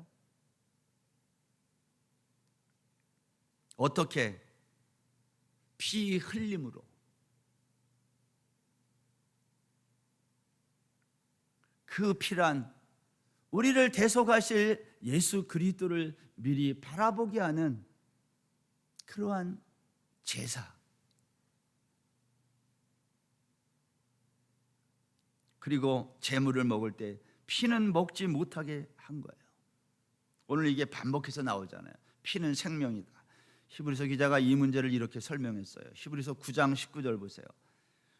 어떻게? 피 흘림으로. 그 피란 우리를 대속하실 예수 그리스도를 미리 바라보게 하는 그러한 제사. 그리고 제물을 먹을 때 피는 먹지 못하게 한 거예요. 오늘 이게 반복해서 나오잖아요. 피는 생명이다. 히브리서 기자가 이 문제를 이렇게 설명했어요. 히브리서 9장 19절 보세요.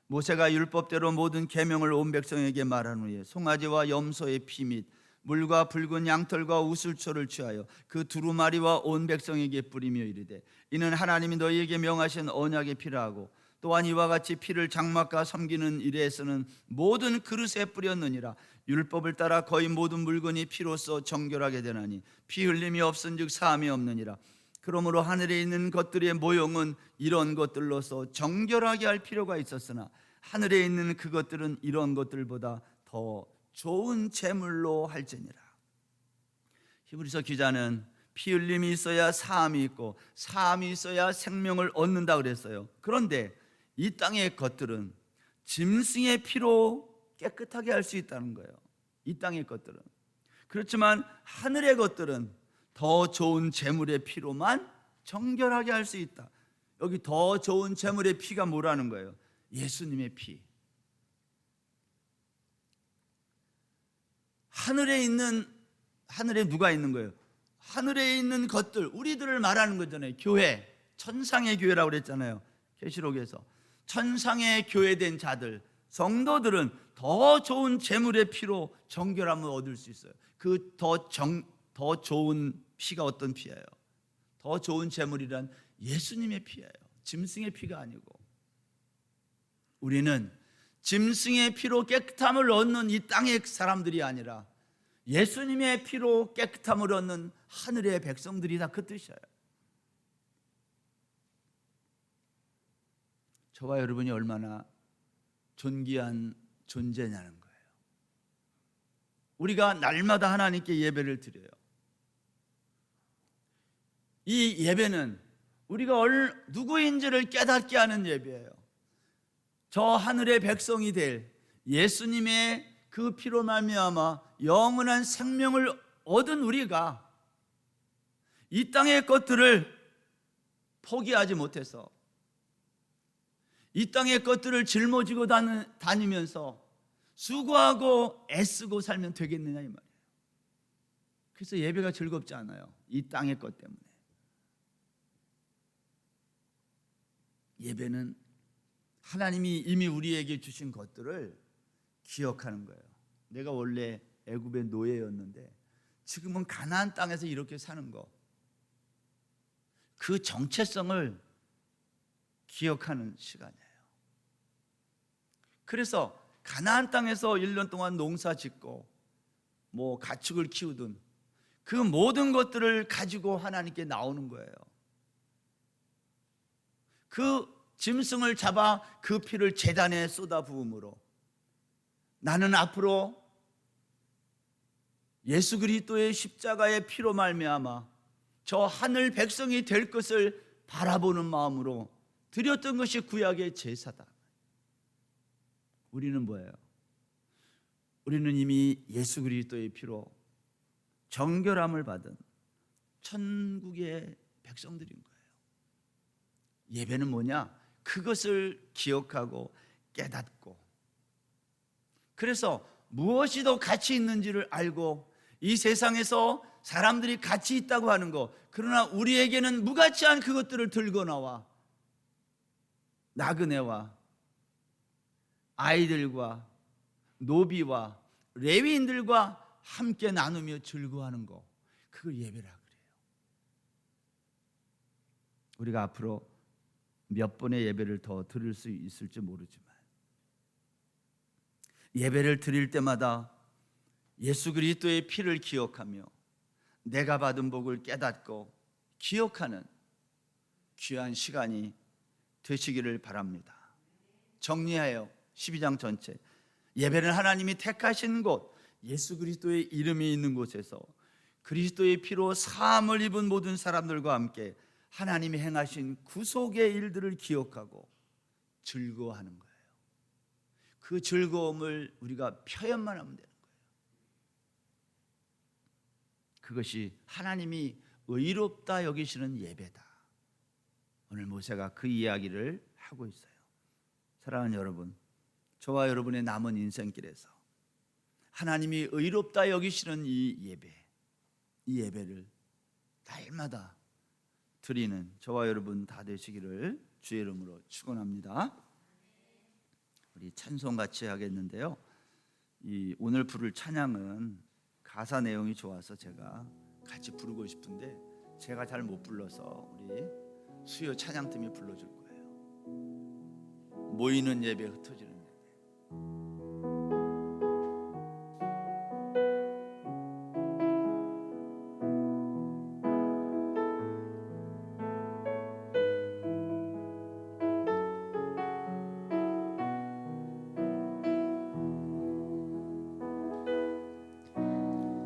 모세가 율법대로 모든 계명을 온 백성에게 말한 후에 송아지와 염소의 피 및 물과 붉은 양털과 우슬초를 취하여 그 두루마리와 온 백성에게 뿌리며 이르되 이는 하나님이 너희에게 명하신 언약의 피라 하고 또한 이와 같이 피를 장막과 섬기는 일에서는 모든 그릇에 뿌렸느니라. 율법을 따라 거의 모든 물건이 피로써 정결하게 되나니 피 흘림이 없은즉 사함이 없느니라. 그러므로 하늘에 있는 것들의 모형은 이런 것들로서 정결하게 할 필요가 있었으나 하늘에 있는 그것들은 이런 것들보다 더 좋은 제물로 할지니라. 히브리서 기자는 피 흘림이 있어야 사함이 있고 사함이 있어야 생명을 얻는다 그랬어요. 그런데 이 땅의 것들은 짐승의 피로 깨끗하게 할 수 있다는 거예요. 이 땅의 것들은. 그렇지만 하늘의 것들은 더 좋은 제물의 피로만 정결하게 할 수 있다. 여기 더 좋은 제물의 피가 뭐라는 거예요? 예수님의 피. 하늘에 누가 있는 거예요? 하늘에 있는 것들, 우리들을 말하는 거잖아요. 교회, 천상의 교회라고 그랬잖아요. 계시록에서 천상의 교회된 자들, 성도들은 더 좋은 제물의 피로 정결함을 얻을 수 있어요. 그 더 좋은 피가 어떤 피예요? 더 좋은 제물이란 예수님의 피예요. 짐승의 피가 아니고. 우리는 짐승의 피로 깨끗함을 얻는 이 땅의 사람들이 아니라 예수님의 피로 깨끗함을 얻는 하늘의 백성들이다, 그 뜻이에요. 저와 여러분이 얼마나 존귀한 존재냐는 거예요. 우리가 날마다 하나님께 예배를 드려요. 이 예배는 우리가 누구인지를 깨닫게 하는 예배예요. 저 하늘의 백성이 될 예수님의 그 피로 말미암아 영원한 생명을 얻은 우리가 이 땅의 것들을 포기하지 못해서 이 땅의 것들을 짊어지고 다니면서 수고하고 애쓰고 살면 되겠느냐 이 말이에요. 그래서 예배가 즐겁지 않아요. 이 땅의 것 때문에. 예배는 하나님이 이미 우리에게 주신 것들을 기억하는 거예요. 내가 원래 애굽의 노예였는데 지금은 가나안 땅에서 이렇게 사는 거, 그 정체성을 기억하는 시간이에요. 그래서 가나안 땅에서 1년 동안 농사 짓고 가축을 키우든 그 모든 것들을 가지고 하나님께 나오는 거예요. 그 짐승을 잡아 그 피를 제단에 쏟아 부음으로 나는 앞으로 예수 그리스도의 십자가의 피로 말미암아 저 하늘 백성이 될 것을 바라보는 마음으로 드렸던 것이 구약의 제사다. 우리는 뭐예요? 우리는 이미 예수 그리스도의 피로 정결함을 받은 천국의 백성들인 거예요. 예배는 뭐냐? 그것을 기억하고 깨닫고, 그래서 무엇이 더 가치 있는지를 알고, 이 세상에서 사람들이 가치 있다고 하는 것, 그러나 우리에게는 무가치한 그것들을 들고 나와 나그네와 아이들과 노비와 레위인들과 함께 나누며 즐거워하는 것, 그걸 예배라 그래요. 우리가 앞으로 몇 번의 예배를 더 드릴 수 있을지 모르지만 예배를 드릴 때마다 예수 그리스도의 피를 기억하며 내가 받은 복을 깨닫고 기억하는 귀한 시간이 되시기를 바랍니다. 정리하여 12장 전체, 예배는 하나님이 택하신 곳, 예수 그리스도의 이름이 있는 곳에서 그리스도의 피로 사함을 입은 모든 사람들과 함께 하나님이 행하신 구속의 일들을 기억하고 즐거워하는 거예요. 그 즐거움을 우리가 표현만 하면 되는 거예요. 그것이 하나님이 의롭다 여기시는 예배다. 오늘 모세가 그 이야기를 하고 있어요. 사랑하는 여러분, 저와 여러분의 남은 인생길에서 하나님이 의롭다 여기시는 이 예배를 날마다 드리는 저와 여러분 다 되시기를 주의 이름으로 축원합니다. 우리 찬송 같이 하겠는데요, 오늘 부를 찬양은 가사 내용이 좋아서 제가 같이 부르고 싶은데 제가 잘 못 불러서 우리 수요 찬양팀이 불러줄 거예요. 모이는 예배, 흩어지는 예배.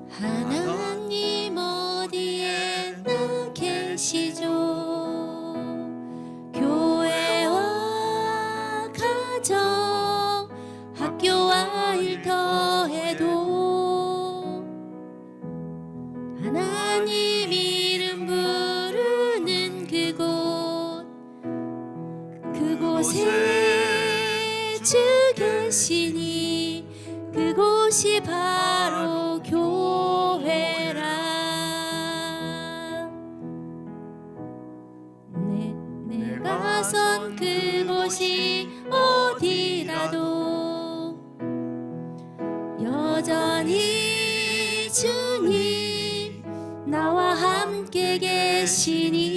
하나님 어디에나 계시죠. 교회와 가정, 학교와 일터에도 하나님 이름 부르는 그곳에 주 계시니 그곳이 바로 교회라. 내가 선 그곳이 어디라도 여전히 주님 나와 함께 계시니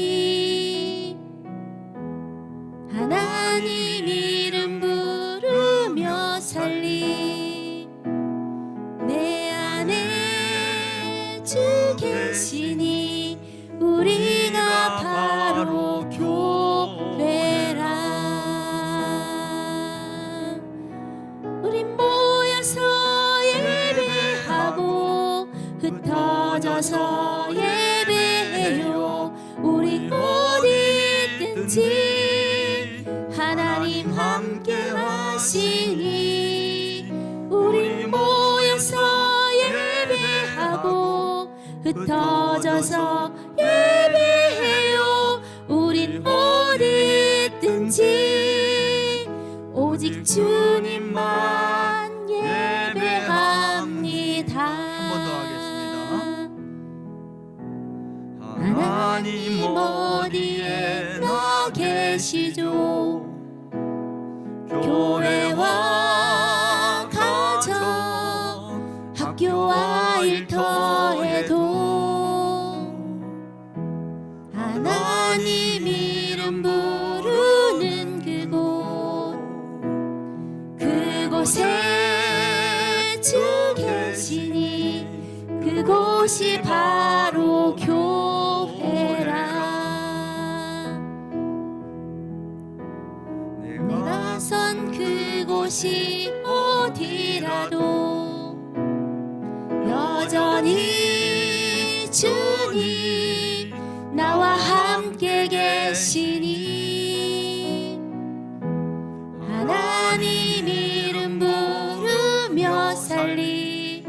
하나님 이름 부르며 살리 내 안에 주 계시니 우리가 바로 교회라. 우린 모여서 예배하고 흩어져서 예배해요. 우린 어디 있든지 하나님 함께 하시니 우린 모여서 예배하고 흩어져서 예배해요. 우린 어디 있든지 오직 주님만 예배합니다. 한 번 더 하겠습니다. 하나님 어디에나 계시죠. 교회와 가정, 학교와 일터에도 하나님 이름 부르는 그곳에 주 계시니 그곳이 바로 교회라. 곳이 어디라도 여전히 주님 나와 함께 계시니 하나님 이름 부르며 살리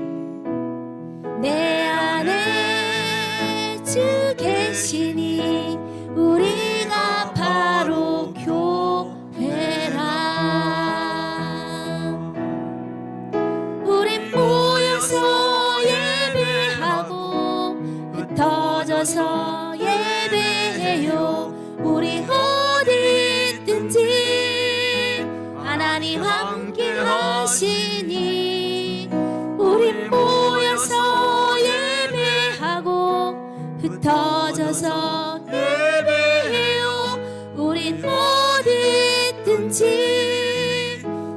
내 안에 주 계시니 우리가 바로 교회라. 우린 모여서 예배하고 흩어져서 예배해요. 우리 어디든지 하나님 함께 하시니 우린 모여서 예배하고 흩어져서 예배해요. 우린 어디든지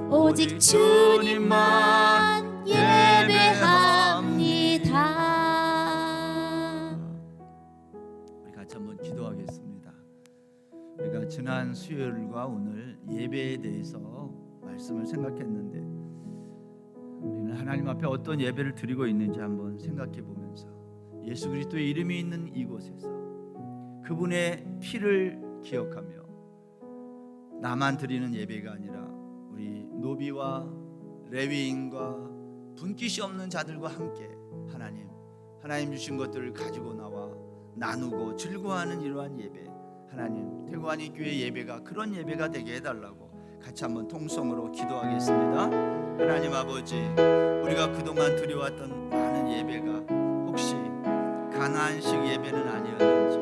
오직 주님만 예배합니다. 우리 같이 한번 기도하겠습니다. 우리가 지난 수요일과 오늘 예배에 대해서 말씀을 생각했는데 우리는 하나님 앞에 어떤 예배를 드리고 있는지 한번 생각해 보면서 예수 그리스도의 이름이 있는 이곳에서 그분의 피를 기억하며 나만 드리는 예배가 아니라 우리 노비와 레위인과 분깃이 없는 자들과 함께 하나님 주신 것들을 가지고 나와 나누고 즐거워하는 이러한 예배, 하나님 대구한이 교회 예배가 그런 예배가 되게 해달라고 같이 한번 통성으로 기도하겠습니다. 하나님 아버지, 우리가 그동안 드려왔던 많은 예배가 혹시 가나안식 예배는 아니었는지,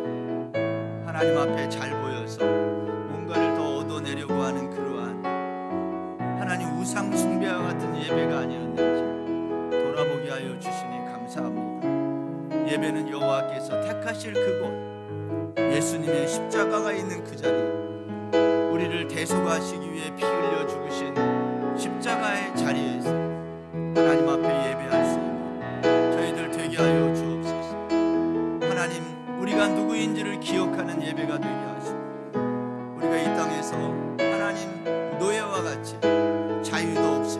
하나님 앞에 잘 보여서 뭔가를 더 얻어내려고 하는 그러한 하나님 우상 숭배와 같은 예배가 아니었는지 돌아보게 하여 주시니 감사합니다. 예배는 여호와께서 택하실 그곳, 예수님의 십자가가 있는 그 자리, 우리를 대속하시기 위해 피 흘려 죽으신 십자가의 자리에서 하나님 앞에 예배할 수 있는 저희들 되게 하여 주옵소서. 하나님, 우리가 누구인지를 기억하는 예배가 되게 하시고, 우리가 이 땅에서 하나님 노예와 같이 자유도 없이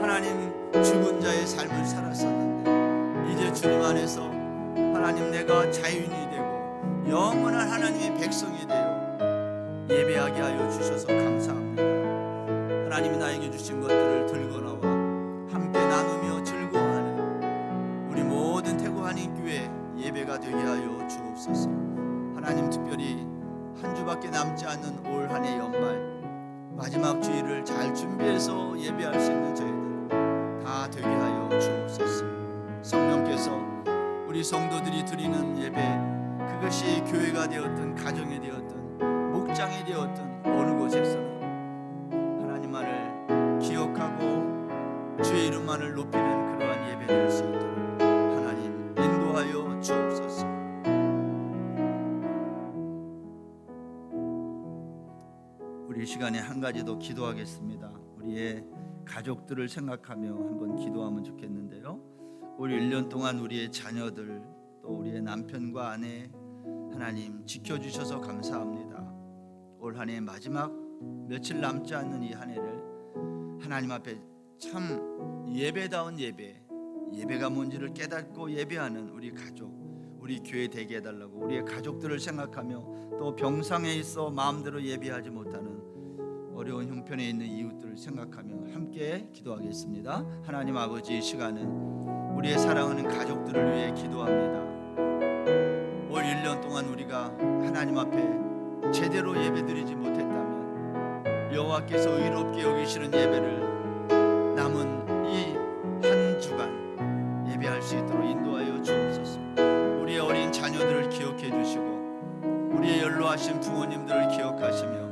하나님 죽은 자의 삶을 살았었는데 이제 주님 안에서 하나님 내가 자유인이 되고 영원한 하나님의 백성이 되어 예배하게 하여 주셔서 감사합니다. 하나님이 나에게 주신 것들을 들고 나와 함께 나누며 즐거워하는 우리 모든 태구한인교회 예배가 되게 하여 주옵소서. 하나님, 특별히 한 주밖에 남지 않은 올 한 해 연말 마지막 주일을 잘 준비해서 예배할 수 있는 저희들 다 되게 하여 주옵소서. 성령께서 우리 성도들이 드리는 예배, 그것이 교회가 되었든 가정이 되었든 목장이 되었든 어느 곳에서는 하나님만을 기억하고 주의 이름만을 높이는 그러한 예배 될 수 있도록 하나님 인도하여 주옵소서. 우리 시간에 한 가지 더 기도하겠습니다. 우리의 가족들을 생각하며 한번 기도하면 좋겠는데요. 올 1년 동안 우리의 자녀들 또 우리의 남편과 아내 하나님 지켜주셔서 감사합니다. 올 한 해 마지막 며칠 남지 않는 이 한 해를 하나님 앞에 참 예배다운 예배가 뭔지를 깨닫고 예배하는 우리 가족, 우리 교회 되게 해달라고 우리의 가족들을 생각하며 또 병상에 있어 마음대로 예배하지 못하는 어려운 형편에 있는 이웃들을 생각하며 함께 기도하겠습니다. 하나님 아버지, 이 시간은 우리의 사랑하는 가족들을 위해 기도합니다. 올 1년 동안 우리가 하나님 앞에 제대로 예배드리지 못했다면 여호와께서 의롭게 여기시는 예배를 남은 이 한 주간 예배할 수 있도록 인도하여 주옵소서. 우리의 어린 자녀들을 기억해 주시고 우리의 연로하신 부모님들을 기억하시며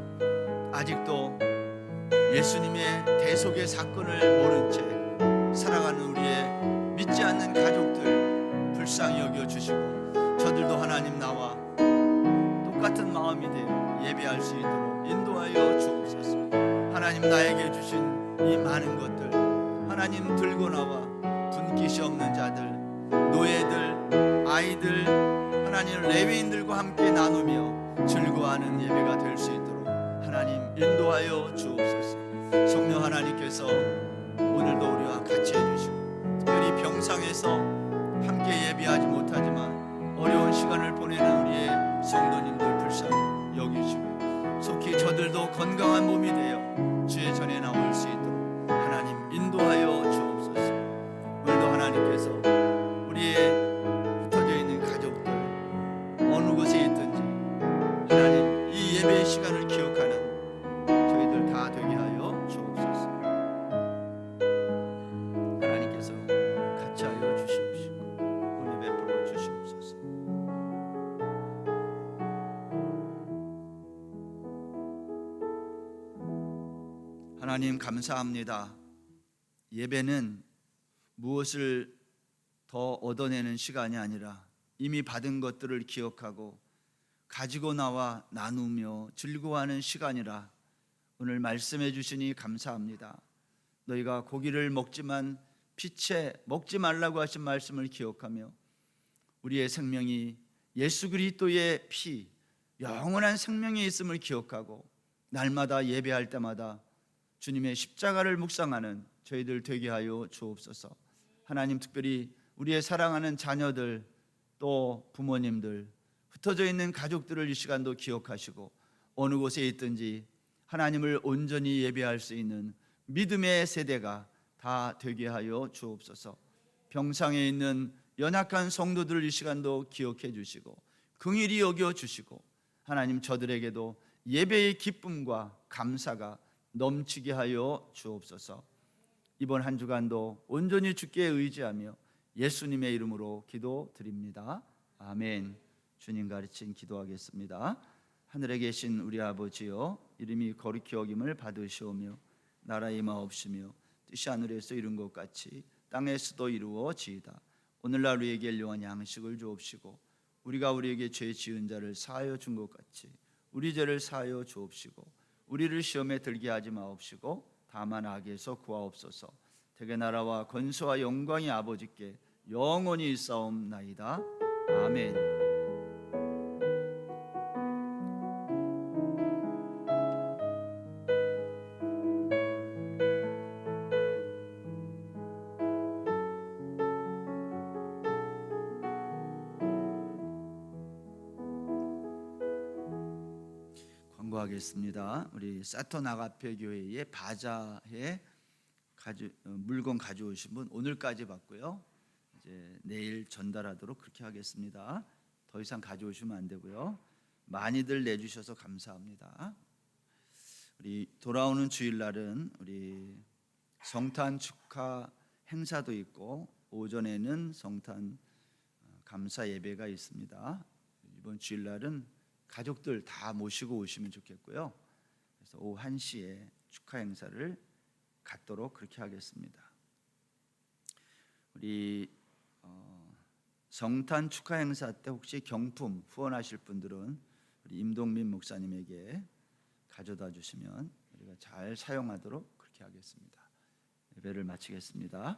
아직도 예수님의 대속의 사건을 모른 채 살아가는 우리의 믿지 않는 가족들 불쌍히 여겨주시고 저들도 하나님 나와 똑같은 마음이 되어 예배할 수 있도록 인도하여 주옵소서. 하나님, 나에게 주신 이 많은 것들 하나님 들고 나와 분깃이 없는 자들, 노예들, 아이들, 하나님 레위인들과 함께 나누며 즐거워하는 예배가 될 수 있도록 하나님 인도하여 주옵소서. 성령 하나님께서 오늘도 우리와 같이 해주시고, 특별히 병상에서 함께 예배하지 못하지만 어려운 시간을 보내는 우리의 성도님들 불쌍히 여기시고, 속히 저들도 건강한 몸이 되어 주의 전에 나올 수 있도록 하나님 인도하여 주옵소서. 오늘도 하나님께서 우리의 흩어져 있는 가족들 어느 곳에 있든지 하나님 이 예배의 시간을 기억하는 저희들 다 되게 하여 주옵소서. 하나님께서 같이 하여 주시옵시고 은혜 베풀어 주시옵소서. 하나님 감사합니다. 예배는 무엇을 더 얻어내는 시간이 아니라 이미 받은 것들을 기억하고 가지고 나와 나누며 즐거워하는 시간이라 오늘 말씀해 주시니 감사합니다. 너희가 고기를 먹지만 피채 먹지 말라고 하신 말씀을 기억하며 우리의 생명이 예수 그리스도의 피, 영원한 생명이 있음을 기억하고 날마다 예배할 때마다 주님의 십자가를 묵상하는 저희들 되게 하여 주옵소서. 하나님, 특별히 우리의 사랑하는 자녀들 또 부모님들 흩어져 있는 가족들을 이 시간도 기억하시고 어느 곳에 있든지 하나님을 온전히 예배할 수 있는 믿음의 세대가 다 되게 하여 주옵소서. 병상에 있는 연약한 성도들을 이 시간도 기억해 주시고 긍휼히 여겨 주시고 하나님 저들에게도 예배의 기쁨과 감사가 넘치게 하여 주옵소서. 이번 한 주간도 온전히 주께 의지하며 예수님의 이름으로 기도드립니다. 아멘. 주님 가르친 기도하겠습니다. 하늘에 계신 우리 아버지여, 이름이 거룩히 여김을 받으시오며 나라의 마옵시며 뜻이 하늘에서 이룬 것 같이 땅에서도 이루어지이다. 오늘날 우리에게 일용할 양식을 주옵시고 우리가 우리에게 죄 지은 자를 사하여 준 것 같이 우리 죄를 사하여 주옵시고 우리를 시험에 들게 하지 마옵시고 다만 악에서 구하옵소서. 대개 나라와 권세와 영광이 아버지께 영원히 있사옵나이다. 아멘. 광고하겠습니다. 우리 사턴 아가페 교회의 바자에 물건 가져오신 분 오늘까지 받고요. 이제 내일 전달하도록 그렇게 하겠습니다. 더 이상 가져오시면 안 되고요. 많이들 내주셔서 감사합니다. 우리 돌아오는 주일날은 우리 성탄 축하 행사도 있고 오전에는 성탄 감사 예배가 있습니다. 이번 주일날은 가족들 다 모시고 오시면 좋겠고요. 그래서 오후 1시에 축하 행사를 갖도록 그렇게 하겠습니다. 우리 성탄 축하 행사 때 혹시 경품 후원하실 분들은 우리 임동민 목사님에게 가져다 주시면 우리가 잘 사용하도록 그렇게 하겠습니다. 예배를 마치겠습니다.